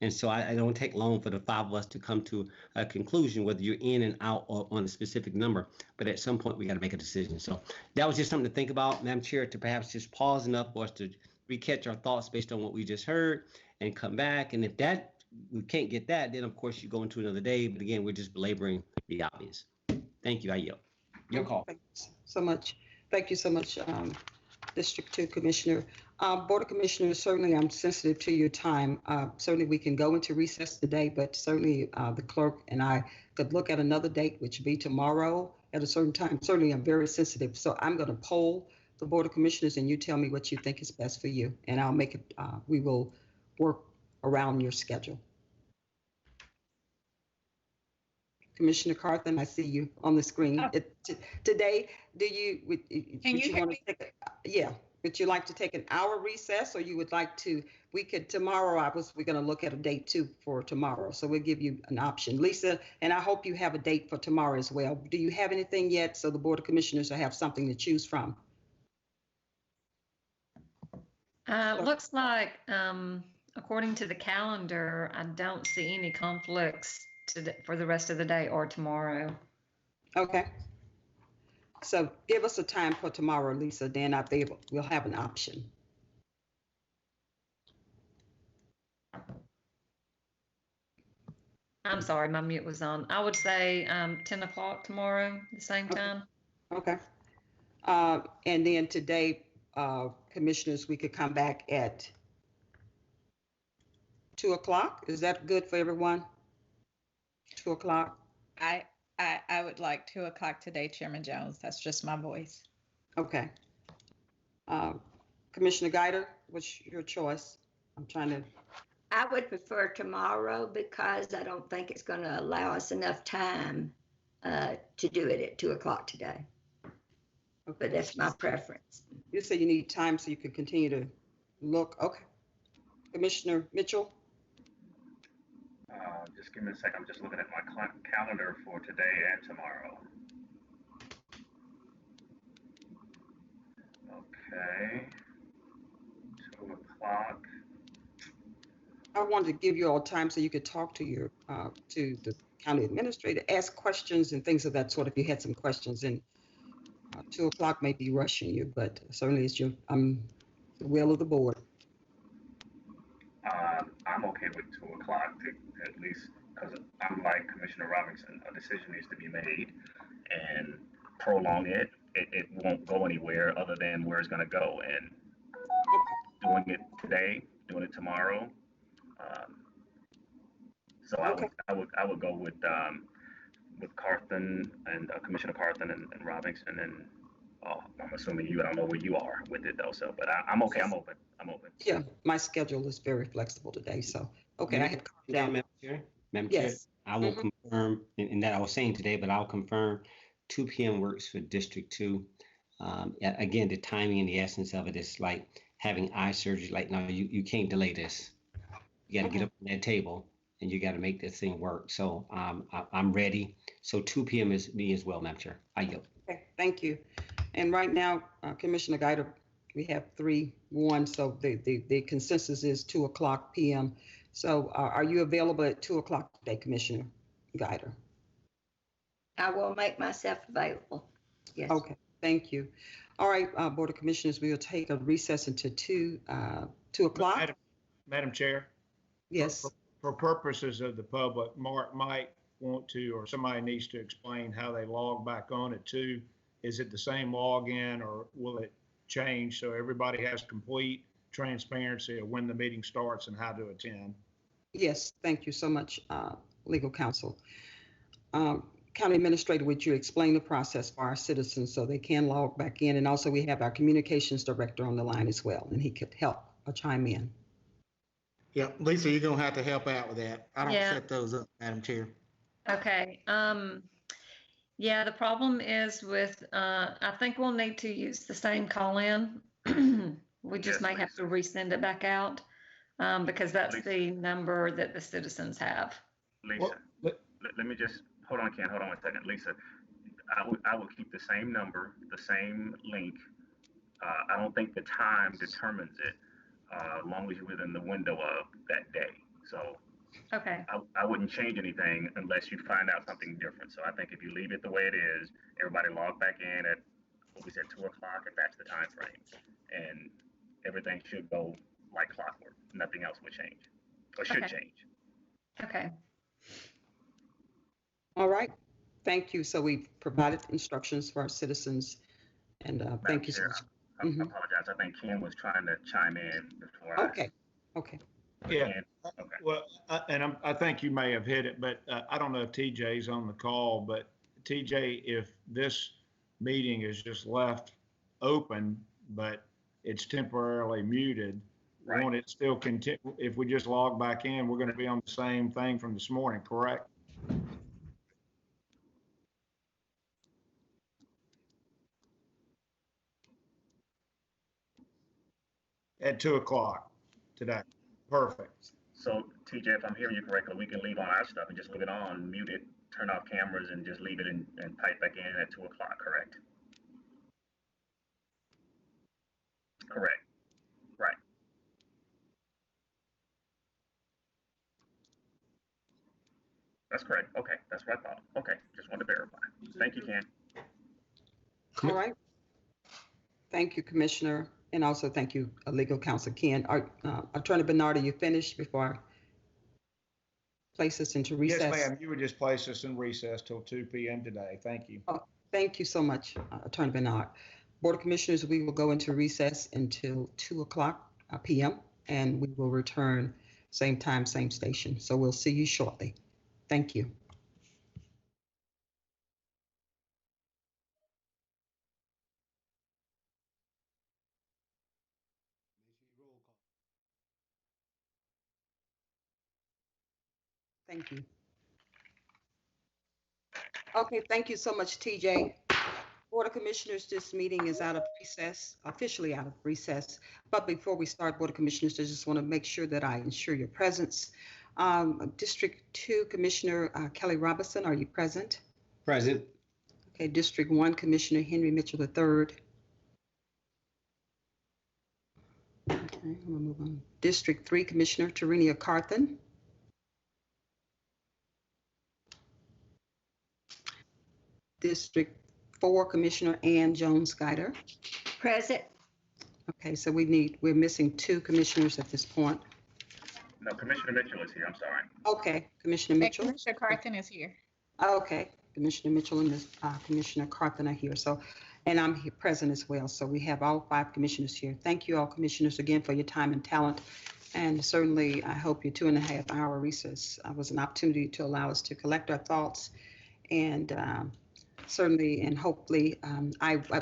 And so I don't take long for the five of us to come to a conclusion, whether you're in and out or on a specific number. But at some point, we got to make a decision. So that was just something to think about, Madam Chair, to perhaps just pause enough for us to recatch our thoughts based on what we just heard and come back. And if we can't get that, then of course you go into another day. But again, we're just belaboring the obvious. Thank you. I yield. Your call. Thank you so much. Thank you so much, District 2 Commissioner. Board of Commissioners, certainly I'm sensitive to your time. Certainly we can go into recess today, but certainly the clerk and I could look at another date, which would be tomorrow at a certain time. Certainly I'm very sensitive. So I'm going to poll the Board of Commissioners and you tell me what you think is best for you. And I'll make it, we will work around your schedule. Commissioner Carthen, I see you on the screen. Today, would you like to take an hour recess or you would like to, tomorrow, we're going to look at a date too for tomorrow. So we'll give you an option. Lisa, and I hope you have a date for tomorrow as well. Do you have anything yet? So the Board of Commissioners will have something to choose from. Looks like, according to the calendar, I don't see any conflicts for the rest of the day or tomorrow. Okay. So give us a time for tomorrow, Lisa, then we'll have an option. I'm sorry, my mute was on. I would say 10 o'clock tomorrow, the same time. Okay. And then today, Commissioners, we could come back at 2 o'clock. Is that good for everyone? 2 o'clock? I would like 2 o'clock today, Chairman Jones. That's just my voice. Okay. Commissioner Guider, what's your choice? I would prefer tomorrow because I don't think it's going to allow us enough time to do it at 2 o'clock today. Okay. But that's my preference. You say you need time so you can continue to look. Okay. Commissioner Mitchell? Just give me a second. I'm just looking at my calendar for today and tomorrow. Okay. I wanted to give you all time so you could talk to your to the county administrator, ask questions and things of that sort. If you had some questions, and 2 o'clock may be rushing you, but certainly it's the will of the board. I'm okay with 2 o'clock at least, because I'm like Commissioner Robinson. A decision needs to be made, and prolong it won't go anywhere other than where it's going to go. And doing it today, doing it tomorrow. So I would go with Carthen and Commissioner Carthen and Robinson, and I'm assuming I don't know where you are with it though. So, but I'm okay. I'm open. Yeah, my schedule is very flexible today. So, okay, I had carved Yeah, out. Madam Chair. Madam Yes. Chair, I will confirm, and that I was saying today, but I'll confirm 2 p.m. works for District 2. Again, the timing and the essence of it is like having eye surgery. Like, no, you can't delay this. You got to get up on that table and you got to make this thing work. So I'm ready. So 2 p.m. is me as well, Madam Chair. I yield. Okay, thank you. And right now, Commissioner Guider, we have 3-1, so the consensus is 2 o'clock p.m. So are you available at 2 o'clock today, Commissioner Guider? I will make myself available. Yes. Okay, thank you. All right, Board of Commissioners, we will take a recess until 2 o'clock. Madam Chair? Yes. For purposes of the public, Mark might want to, or somebody needs to explain how they log back on at 2. Is it the same login, or will it change so everybody has complete transparency of when the meeting starts and how to attend? Yes, thank you so much, legal counsel. County Administrator, would you explain the process for our citizens so they can log back in? And also we have our communications director on the line as well, and he could help chime in. Yeah, Lisa, you're gonna have to help out with that. I don't Yeah. set those up, Madam Chair. Okay. Yeah, the problem is with, I think we'll need to use the same call-in. We just may have to resend it back out because that's the number that the citizens have. Lisa, let me just, hold on, Ken, hold on 1 second. Lisa, I will keep the same number, the same link. I don't think the time determines it, as long as you're within the window of that day. So okay, I wouldn't change anything unless you find out something different. So I think if you leave it the way it is, everybody log back in at what we said 2 o'clock, if that's the time frame, and everything should go like clockwork. Nothing else would change or should change. Okay. All right, thank you. So we've provided instructions for our citizens, and thank you so much. I apologize. I think Ken was trying to chime in before. Okay. Yeah. Well, I think you may have hit it, but I don't know if TJ's on the call, but TJ, if this meeting is just left open, but it's temporarily muted, won't it still continue? If we just log back in, we're going to be on the same thing from this morning, correct? At 2 o'clock today. Perfect. So TJ, if I'm hearing you correctly, we can leave on our stuff and just leave it on, mute it, turn off cameras, and just leave it and pipe back in at 2 o'clock, correct? Correct. Right. That's correct. Okay, that's what I thought. Okay, just wanted to verify. Thank you, Ken. All right. Thank you, Commissioner, and also thank you, legal counsel Ken. Attorney Bernard, are you finished before I place us into recess? Yes, ma'am. You would just place us in recess till 2 p.m. today. Thank you. Oh, thank you so much, Attorney Bernard. Board of Commissioners, we will go into recess until 2 o'clock p.m. and we will return same time, same station. So we'll see you shortly. Thank you. Thank you. Okay, thank you so much, TJ. Board of Commissioners, this meeting is out of recess, officially out of recess. But before we start, Board of Commissioners, I just want to make sure that I ensure your presence. District 2, Commissioner Kelly Robinson, are you present? Present. Okay, District 1, Commissioner Henry Mitchell III. Okay. Okay, I'm gonna move on. District 3, Commissioner Terenia Carthen. District 4, Commissioner Ann Jones-Guider. Present. Okay, so we're missing 2 commissioners at this point. No, Commissioner Mitchell is here. I'm sorry. Okay, Commissioner Mitchell. Commissioner Carthen is here. Okay, Commissioner Mitchell and Commissioner Carthen are here. So, and I'm here present as well. So we have all 5 commissioners here. Thank you all commissioners again for your time and talent. And certainly I hope your 2.5-hour recess was an opportunity to allow us to collect our thoughts and certainly and hopefully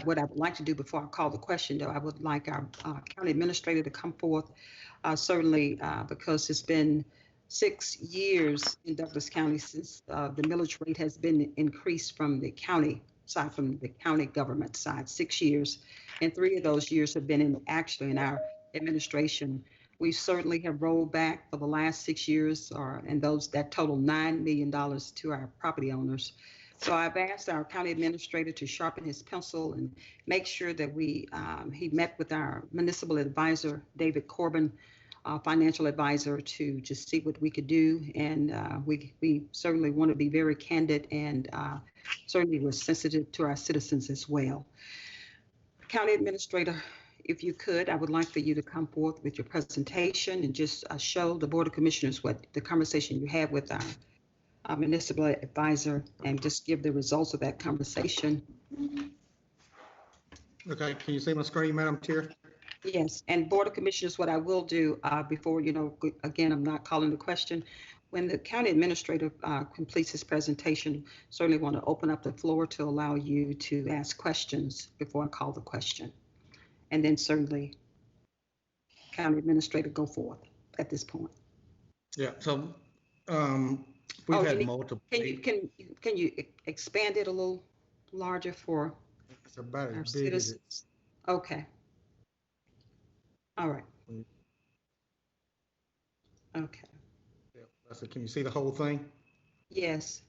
what I would like to do before I call the question though, I would like our county administrator to come forth certainly because it's been 6 years in Douglas County since the millage rate has been increased from the county side, from the county government side, 6 years. And 3 of those years have been actually in our administration. We certainly have rolled back for the last 6 years, and those that total $9 million to our property owners. So I've asked our county administrator to sharpen his pencil and make sure that he met with our municipal advisor, David Corbin, financial advisor, to just see what we could do. And we certainly want to be very candid and certainly we're sensitive to our citizens as well. County administrator, if you could, I would like for you to come forth with your presentation and just show the Board of Commissioners what the conversation you had with our municipal advisor and just give the results of that conversation. Okay, can you see my screen, Madam Chair? Yes, and Board of Commissioners, what I will do before, again, I'm not calling the question. When the county administrator completes his presentation, certainly want to open up the floor to allow you to ask questions before I call the question. And then certainly county administrator go forth at this point. Yeah, so we've had multiple. Can you expand it a little larger for it's about our as big citizens? as Okay. All right. Okay. Yeah, so can you see the whole thing? Yes.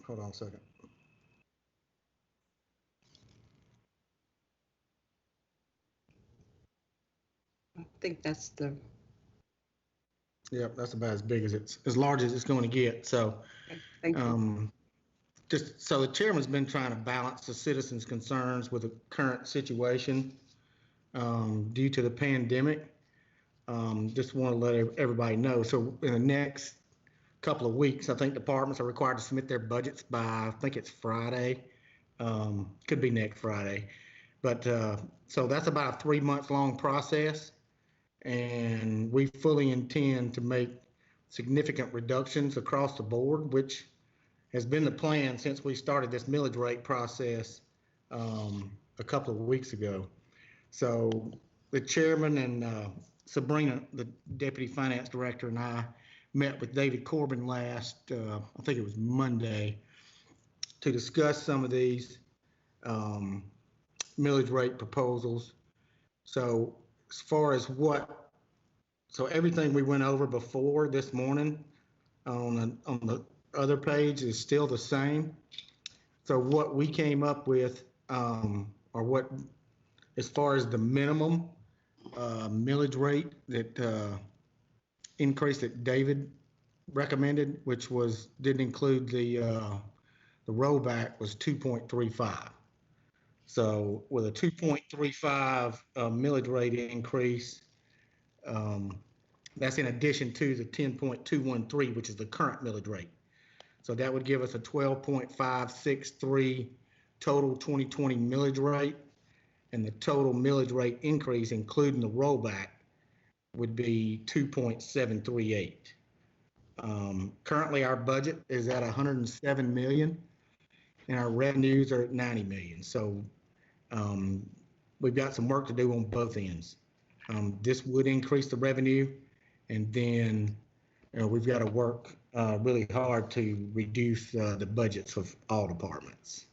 Hold on a second. I think that's the. Yeah, that's about as big as large as it's going to get. So, thank you. Just so the chairman's been trying to balance the citizens' concerns with the current situation due to the pandemic. Just want to let everybody know. So in the next couple of weeks, I think departments are required to submit their budgets by, I think it's Friday. Could be next Friday. But so that's about a 3-month long process. And we fully intend to make significant reductions across the board, which has been the plan since we started this millage rate process a couple of weeks ago. So the chairman and Sabrina, the deputy finance director, and I met with David Corbin last, I think it was Monday, to discuss some of these millage rate proposals. So as far as so everything we went over before this morning on the other page is still the same. So what we came up with, or what, as far as the minimum millage rate that increase that David recommended, which didn't include the rollback, was 2.35. So with a 2.35 millage rate increase, that's in addition to the 10.213, which is the current millage rate. So that would give us a 12.563 total 2020 millage rate, and the total millage rate increase, including the rollback, would be 2.738. Currently, our budget is at 107 million, and our revenues are at 90 million. So we've got some work to do on both ends. This would increase the revenue, and then we've got to work really hard to reduce the budgets of all departments.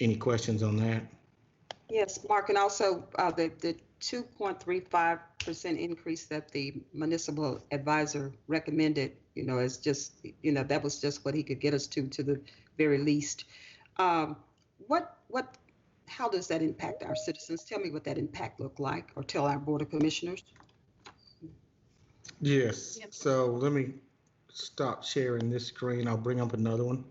Any questions on that? Yes, Mark, and also the 2.35% increase that the municipal advisor recommended, is just, that was just what he could get us to the very least. How does that impact our citizens? Tell me what that impact looked like, or tell our Board of Commissioners. Yes. So let me stop sharing this screen. I'll bring up another one.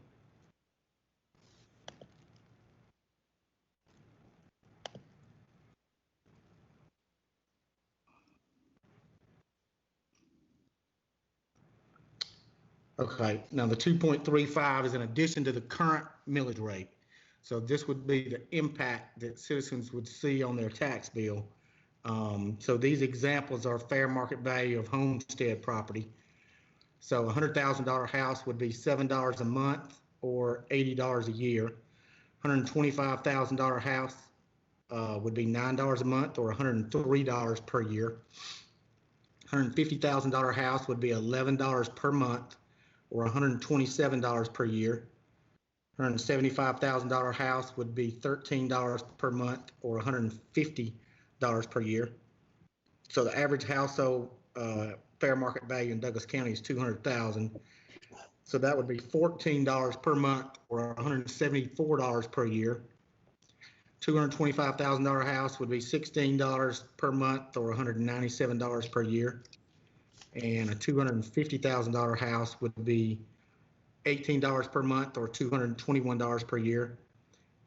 Okay, now the 2.35 is in addition to the current millage rate. So this would be the impact that citizens would see on their tax bill. So these examples are fair market value of homestead property. So a $100,000 house would be $7 a month or $80 a year. $125,000 house would be $9 a month or $103 per year. $150,000 house would be $11 per month or $127 per year. $175,000 house would be $13 per month or $150 per year. So the average household fair market value in Douglas County is $200,000. So that would be $14 per month or $174 per year. $225,000 house would be $16 per month or $197 per year. And a $250,000 house would be $18 per month or $221 per year.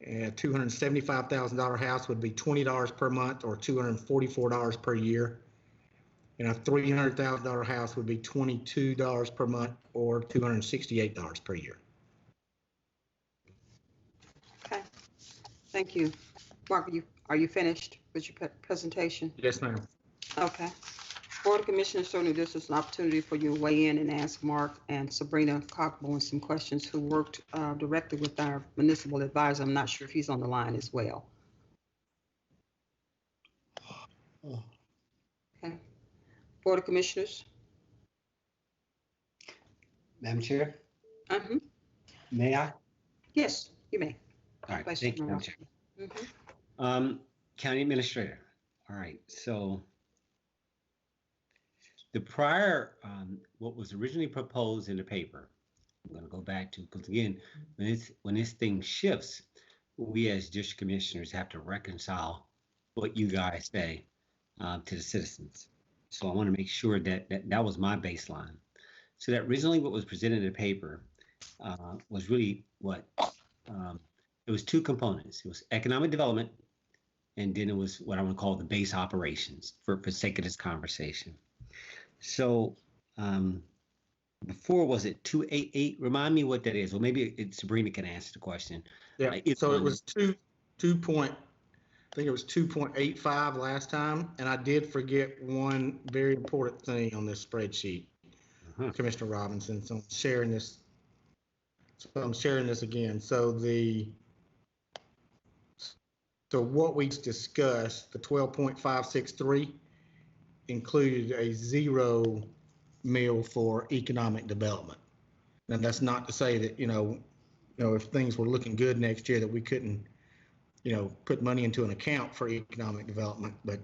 And a $275,000 house would be $20 per month or $244 per year. And a $300,000 house would be $22 per month or $268 per year. Okay, thank you. Mark, are you finished with your presentation? Yes, ma'am. Okay. Board of Commissioners, certainly this is an opportunity for you to weigh in and ask Mark and Sabrina Cockburn some questions, who worked directly with our municipal advisor. I'm not sure if he's on the line as well. Okay. Board of Commissioners. Madam Chair? May I? Yes, you may. All right, thank you, Madam Chair. County Administrator. All right, so the prior, what was originally proposed in the paper, I'm going to go back to, because again, when this thing shifts, we as district commissioners have to reconcile what you guys say to the citizens. So I want to make sure that that was my baseline. So that originally what was presented in the paper was really what, it was two components. It was economic development, and then it was what I want to call the base operations for sake of this conversation. So before, was it 288? Remind me what that is. Well, maybe Sabrina can answer the question. Yeah, so it was I think it was 2.85 last time, and I did forget one very important thing on this spreadsheet, Commissioner Robinson. So I'm sharing this. Again. So what we discussed, the 12.563, included a zero meal for economic development. Now that's not to say that if things were looking good next year that we couldn't put money into an account for economic development, but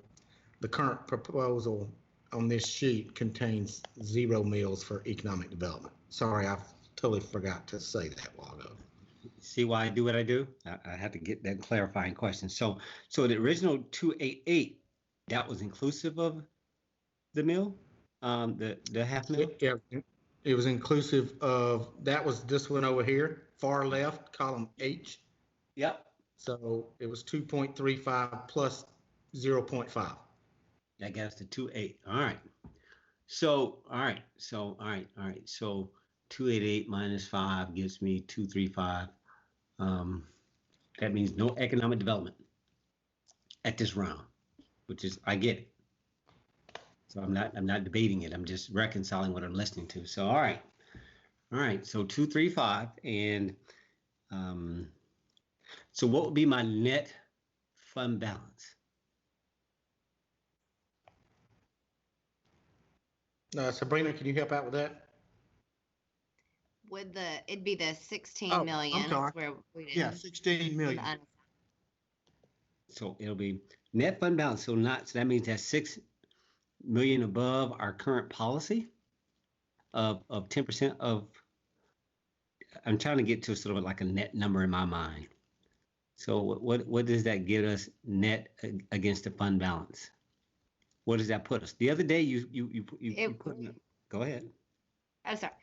the current proposal on this sheet contains zero meals for economic development. Sorry, I totally forgot to say that a while ago. See why I do what I do? I had to get that clarifying question. So the original 288, that was inclusive of the meal, the half meal? Yeah, it was inclusive of, that was this one over here, far left, column H. Yep. So it was 2.35 plus 0.5. That gets to 28. All right. So 288 minus 5 gives me 235. That means no economic development at this round, which is, I get it. So I'm not debating it. I'm just reconciling what I'm listening to. So all right. So 235, and so what would be my net fund balance? Sabrina, can you help out with that? It'd be the 16 million. I'm sorry. Where we didn't, yeah, 16 million. So it'll be Net fund balance, so that means that's 6 million above our current policy of 10% of. I'm trying to get to sort of like a net number in my mind. So what does that give us net against the fund balance? What does that put us? The other day you put. Go ahead. Oh, sorry.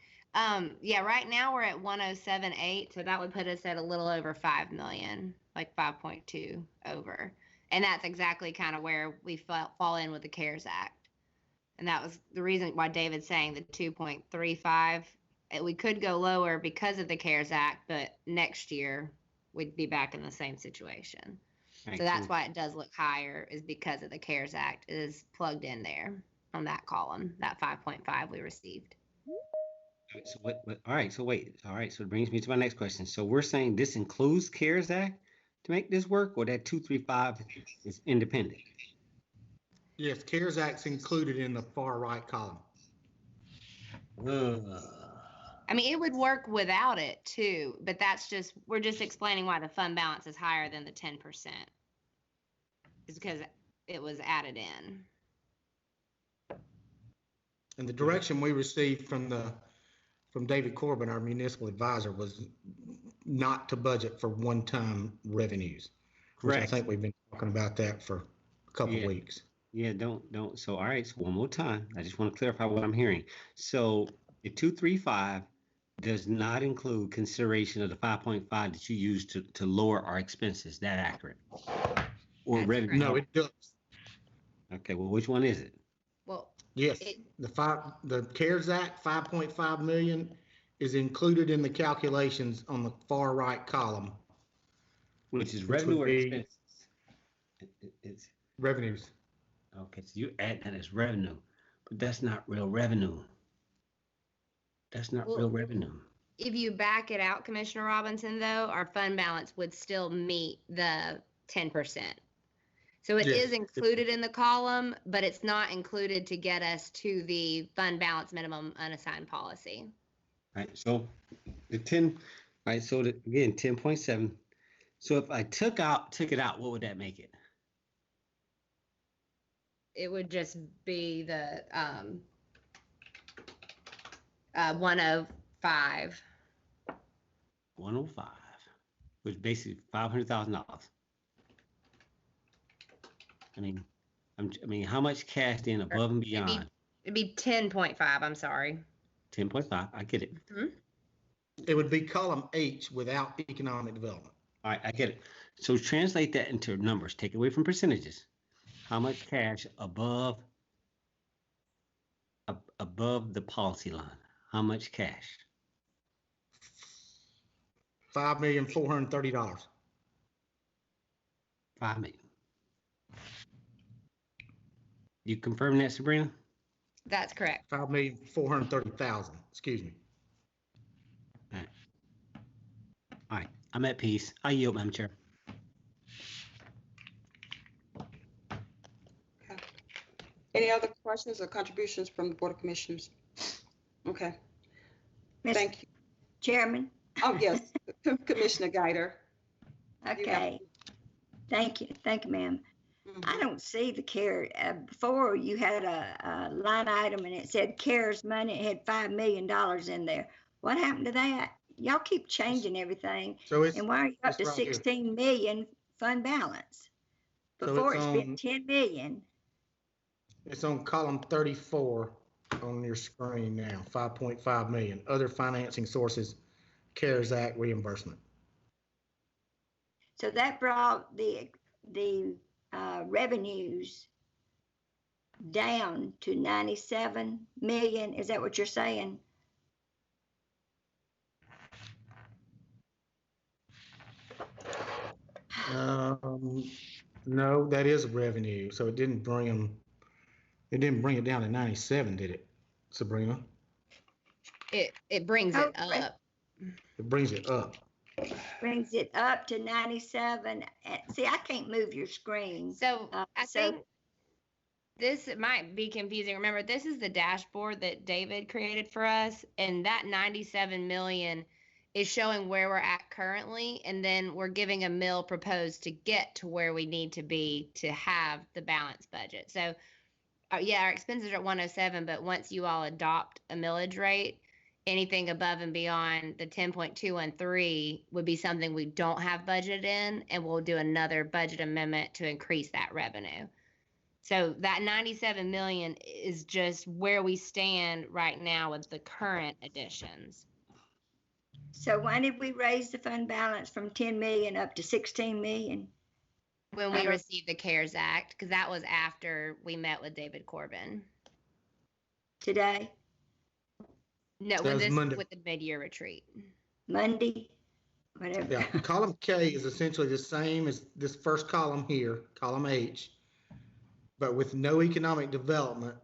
Yeah, right now we're at 107.8, so that would put us at a little over 5 million, like 5.2 over. And that's exactly kind of where we fall in with the CARES Act. And that was the reason why David's saying the 2.35. We could go lower because of the CARES Act, but next year we'd be back in the same situation. Right, So that's why it does look higher, is because of the CARES Act is plugged in there on that column, that 5.5 we received. So all right. So wait. All right. So it brings me to my next question. So we're saying this includes CARES Act to make this work, or that 235 is independent? Yes, CARES Act's included in the far right column. I mean, it would work without it too, but we're just explaining why the fund balance is higher than the 10%. It's because it was added in. And the direction we received from David Corbin, our municipal advisor, was not to budget for one-time revenues. Correct. Which I think we've been talking about that for a couple of weeks. Yeah, don't. So, all right. So one more time. I just want to clarify what I'm hearing. So the 235 does not include consideration of the 5.5 that you used to lower our expenses. Is that accurate? Or That's revenue? correct. No, it does. Okay. Well, which one is it? Well, yes, the CARES Act 5.5 million is included in the calculations on the far right column, which is revenue or expenses? It's revenues. Okay, so you add that as revenue, but that's not real revenue. That's not real revenue. If you back it out, Commissioner Robinson, though, our fund balance would still meet the 10%. So it is included in the column, but it's not included to get us to the fund balance minimum unassigned policy. All right, so the 10, all right, so again, 10.7. So if I took it out, what would that make it? It would just be the 105. 105, which is basically $500,000. I mean, how much cash then above and beyond? It'd be 10.5. I'm sorry. 10.5. I get it. Mm-hmm. It would be column H without economic development. All right, I get it. So translate that into numbers. Take away from percentages. How much cash above the policy line? How much cash? $5,430,000. $5 million. You confirm that, Sabrina? That's correct. $5,430,000. Excuse me. All right. I'm at peace. I yield, Madam Chair. Okay. Any other questions or contributions from the Board of Commissioners? Okay. Thank you. Chairman? Oh, yes. Commissioner Guider. Okay. Thank you. Thank you, ma'am. I don't see the CARES. Before you had a line item and it said CARES money. It had $5 million in there. What happened to that? Y'all keep changing everything. And why are you up to 16 million fund balance? Before it's been 10 million. It's on column 34 on your screen now. 5.5 million. Other financing sources, CARES Act reimbursement. So that brought the revenues down to 97 million. Is that what you're saying? No, that is revenue. So it didn't bring it down to 97, did it, Sabrina? It brings it up. It brings it up. Brings it up to 97. See, I can't move your screen. So I think this might be confusing. Remember, this is the dashboard that David created for us, and that 97 million is showing where we're at currently, and then we're giving a mill proposed to get to where we need to be to have the balanced budget. So, yeah, our expenses are at 107, but once you all adopt a millage rate, anything above and beyond the 10.213 would be something we don't have budgeted in, and we'll do another budget amendment to increase that revenue. So that 97 million is just where we stand right now with the current additions. So why did we raise the fund balance from 10 million up to 16 million? When we received the CARES Act, because that was after we met with David Corbin. Today? No, with the mid-year retreat. Monday? Whatever. Yeah, column K is essentially the same as this first column here, column H, but with no economic development,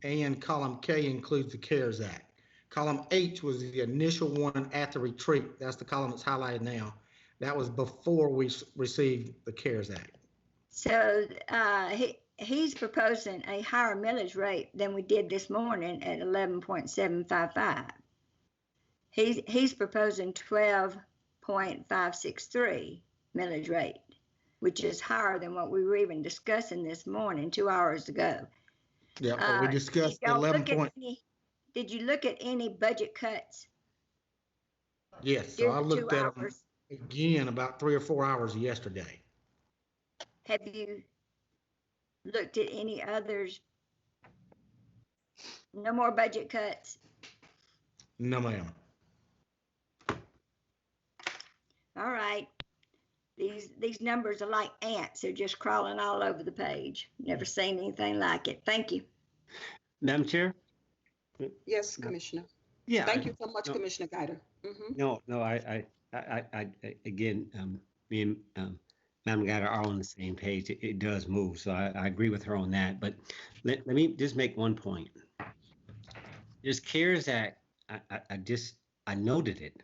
and column K includes the CARES Act. Column H was the initial one at the retreat. That's the column that's highlighted now. That was before we received the CARES Act. So he's proposing a higher millage rate than we did this morning at 11.755. He's proposing 12.563 millage rate, which is higher than what we were even discussing this morning 2 hours ago. Yeah, but we discussed 11. Did you look at any budget cuts? Yes, so I looked at them again about 3 or 4 hours yesterday. Have you looked at any others? No more budget cuts? No, ma'am. All right. These numbers are like ants. They're just crawling all over the page. Never seen anything like it. Thank you. Madam Chair? Yes, Commissioner. Yeah. Thank you so much, Commissioner Guider. Mm-hmm. No, I again, me and Madam Guider are on the same page. It does move, so I agree with her on that. But let me just make one point. This CARES Act, I noted it.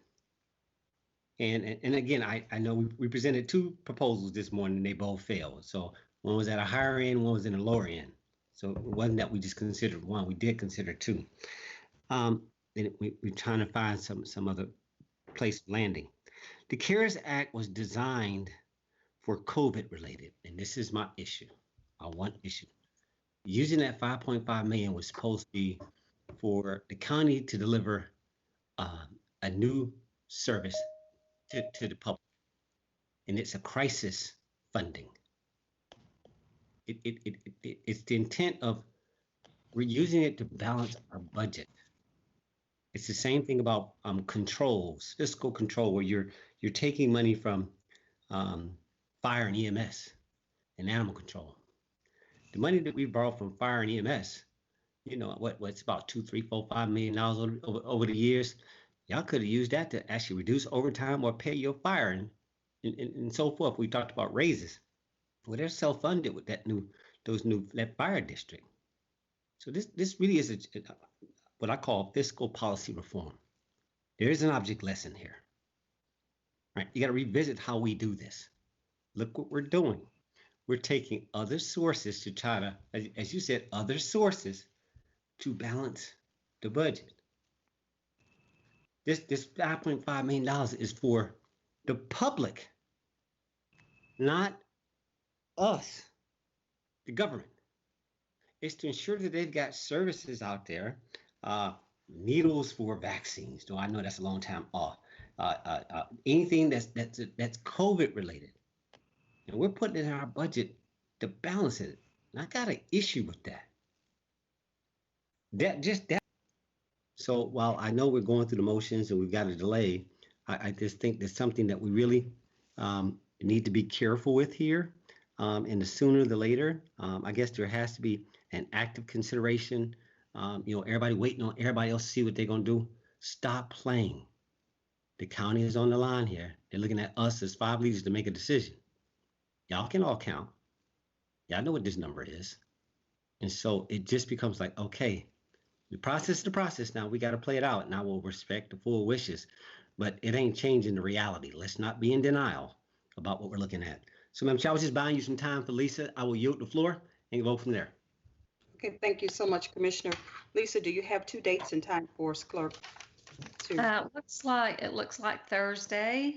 And again, I know we presented 2 proposals this morning, and they both failed. So one was at a higher end, one was in a lower end. So it wasn't that we just considered one, we did consider 2. Then we're trying to find some other place of landing. The CARES Act was designed for COVID related, and this is my issue, my one issue. Using that 5.5 million was supposed to be for the county to deliver a new service to the public, and it's a crisis funding. It's the intent of we're using it to balance our budget. It's the same thing about controls, fiscal control, where you're taking money from fire and EMS and animal control. The money that we borrow from fire and EMS, you know what's about $2, $3, $4, $5 million over the years. Y'all could have used that to actually reduce overtime or pay your fire and so forth. We talked about raises. Well, they're self-funded with that fire district. So this really is what I call fiscal policy reform. There is an object lesson here. Right? You got to revisit how we do this. Look what we're doing. We're taking other sources to try to, as you said, other sources to balance the budget. This $5.5 million is for the public, not us, the government. It's to ensure that they've got services out there, needles for vaccines. I know that's a long time off. Anything that's COVID related, and we're putting it in our budget to balance it. And I got an issue with that. That. So while I know we're going through the motions and we've got a delay, I just think there's something that we really need to be careful with here. And the sooner the later, I guess there has to be an active consideration. Everybody waiting on everybody else to see what they're going to do. Stop playing. The county is on the line here. They're looking at us as 5 leaders to make a decision. Y'all can all count. Y'all know what this number is. And so it just becomes like, okay, the process is the process now. We got to play it out, and I will respect the full wishes. But it ain't changing the reality. Let's not be in denial about what we're looking at. So, Madam Chair, I was just buying you some time for Lisa. I will yield the floor and vote from there. Okay, thank you so much, Commissioner. Lisa, do you have 2 dates and time for us, clerk? Looks like Thursday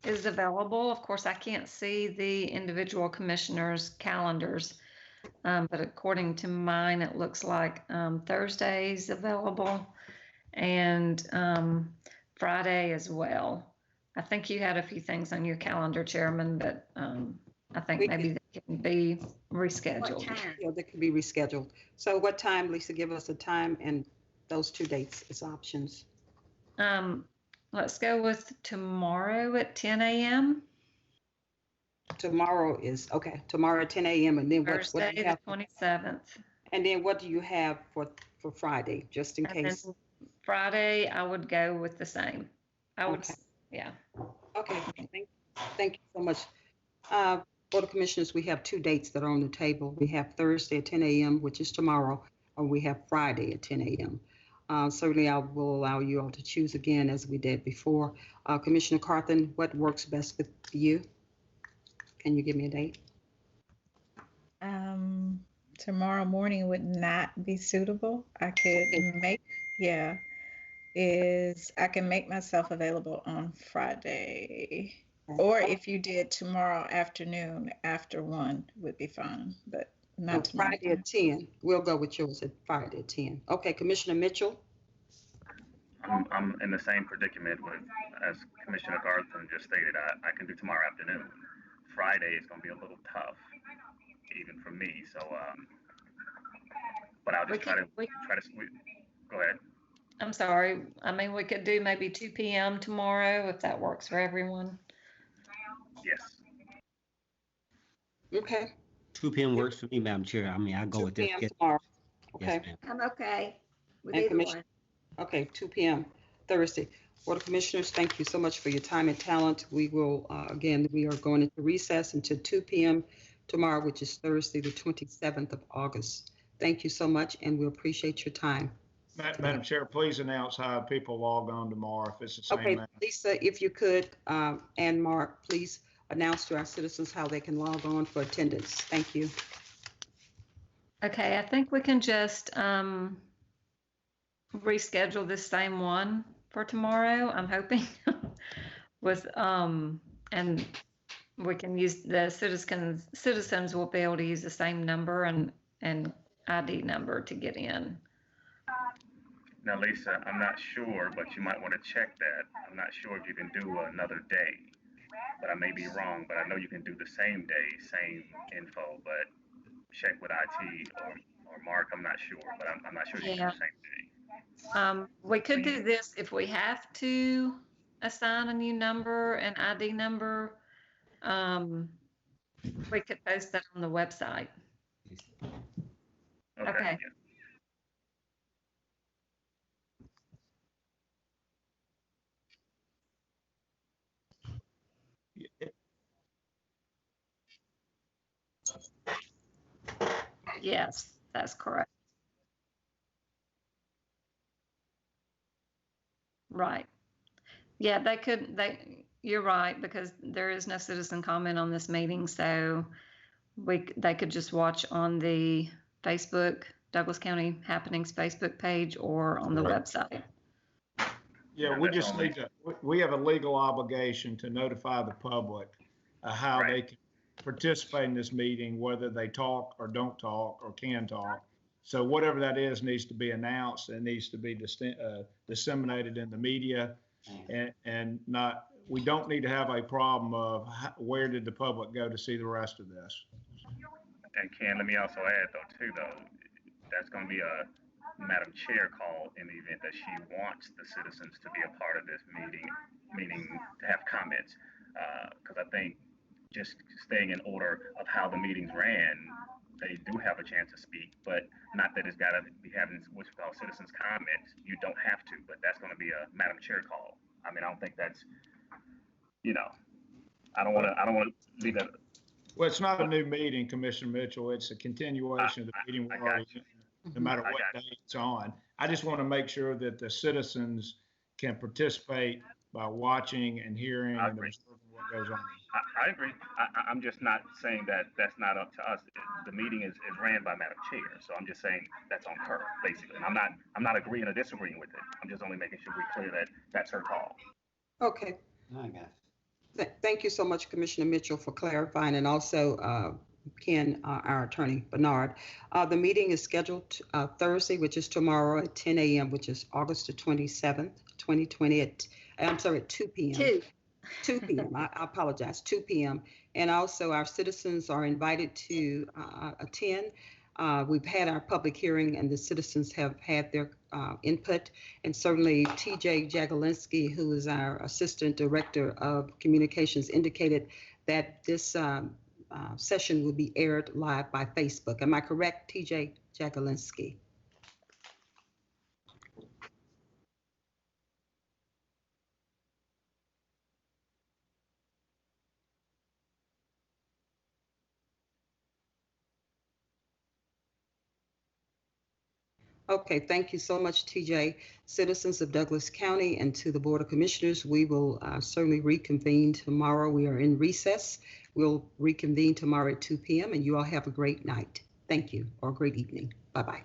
is available. Of course, I can't see the individual commissioners' calendars, but according to mine, it looks like Thursday's available and Friday as well. I think you had a few things on your calendar, Chairman, but I think maybe they can be rescheduled. Yeah, they can be rescheduled. So what time, Lisa? Give us a time and those two dates as options. Let's go with tomorrow at 10 a.m. Tomorrow is okay. Tomorrow at 10 a.m. And then what do you have? The 27th. And then what do you have for Friday, just in case? Friday, I would go with the same. Yeah. Okay. Thank you so much. Board of Commissioners, we have two dates that are on the table. We have Thursday at 10 a.m., which is tomorrow, or we have Friday at 10 a.m. Certainly, I will allow you all to choose again as we did before. Commissioner Carthen, what works best with you? Can you give me a date? Tomorrow morning would not be suitable. I can make myself available on Friday. Or if you did tomorrow afternoon after 1 would be fine, but not tomorrow. Friday at 10. We'll go with yours at Friday at 10. Okay, Commissioner Mitchell. I'm in the same predicament as Commissioner Garthen just stated. I can do tomorrow afternoon. Friday is going to be a little tough, even for me. So, but I'll just try to go ahead. I'm sorry. I mean, we could do maybe 2 p.m. tomorrow if that works for everyone. Yes. Okay. 2 p.m. works for me, Madam Chair. I mean, I go with this. 2 p.m. tomorrow. Okay. Yes, I'm okay with And either one. Okay, 2 p.m. Thursday. Board of Commissioners, thank you so much for your time and talent. We will, again, we are going into recess until 2 p.m. tomorrow, which is Thursday, the 27th of August. Thank you so much, and we appreciate your time. Madam Chair, please announce how people log on tomorrow if it's the same. Okay, man. Lisa, if you could, and Mark, please announce to our citizens how they can log on for attendance. Thank you. Okay, I think we can just reschedule this same one for tomorrow, I'm hoping. with and we can use the citizens will be able to use the same number and ID number to get in. Now, Lisa, I'm not sure, but you might want to check that. I'm not sure if you can do another day, but I may be wrong. But I know you can do the same day, same info, but check with IT or Mark. I'm not sure, but I'm not sure you can do the same day. We could do this if we have to assign a new number and ID number. We could post that on the website. Okay. Yes, that's correct. Right. Yeah, you're right, because there is no citizen comment on this meeting, so they could just watch on the Facebook, Douglas County Happenings Facebook page, or on the website. Yeah, we have a legal obligation to notify the public how they can participate in this meeting, whether they talk or don't talk or can talk. So whatever that is needs to be announced and needs to be disseminated in the media, and we don't need to have a problem of where did the public go to see the rest of this. And Ken, let me also add that's going to be a Madam Chair call in the event that she wants the citizens to be a part of this meeting, meaning to have comments, because I think just staying in order of how the meetings ran, they do have a chance to speak, but not that it's got to be having what's called citizens comments. You don't have to, but that's going to be a Madam Chair call. I mean, I don't think that's, I don't want to leave that. Well, it's not a new meeting, Commissioner Mitchell. It's a continuation of the meeting we're already in, no matter what day it's on. I just want to make sure that the citizens can participate by watching and hearing and observing what goes on. I agree. I'm just not saying that that's not up to us. The meeting is ran by Madam Chair, so I'm just saying that's on her, basically. And I'm not agreeing or disagreeing with it. I'm just only making sure we're clear that that's her call. Okay. I got it. Thank you so much, Commissioner Mitchell, for clarifying, and also Ken, our attorney, Bernard. The meeting is scheduled Thursday, which is tomorrow at 10 a.m., which is August the 27th, 2020 at 2 p.m. 2 p.m. I apologize, 2 p.m. And also our citizens are invited to attend. We've had our public hearing and the citizens have had their input. And certainly TJ Jagalinsky, who is our Assistant Director of Communications, indicated that this session will be aired live by Facebook. Am I correct, TJ Jagalinsky? Okay, thank you so much, TJ. Citizens of Douglas County and to the Board of Commissioners, we will certainly reconvene tomorrow. We are in recess. We'll reconvene tomorrow at 2 p.m. and you all have a great night. Thank you, or a great evening. Bye-bye.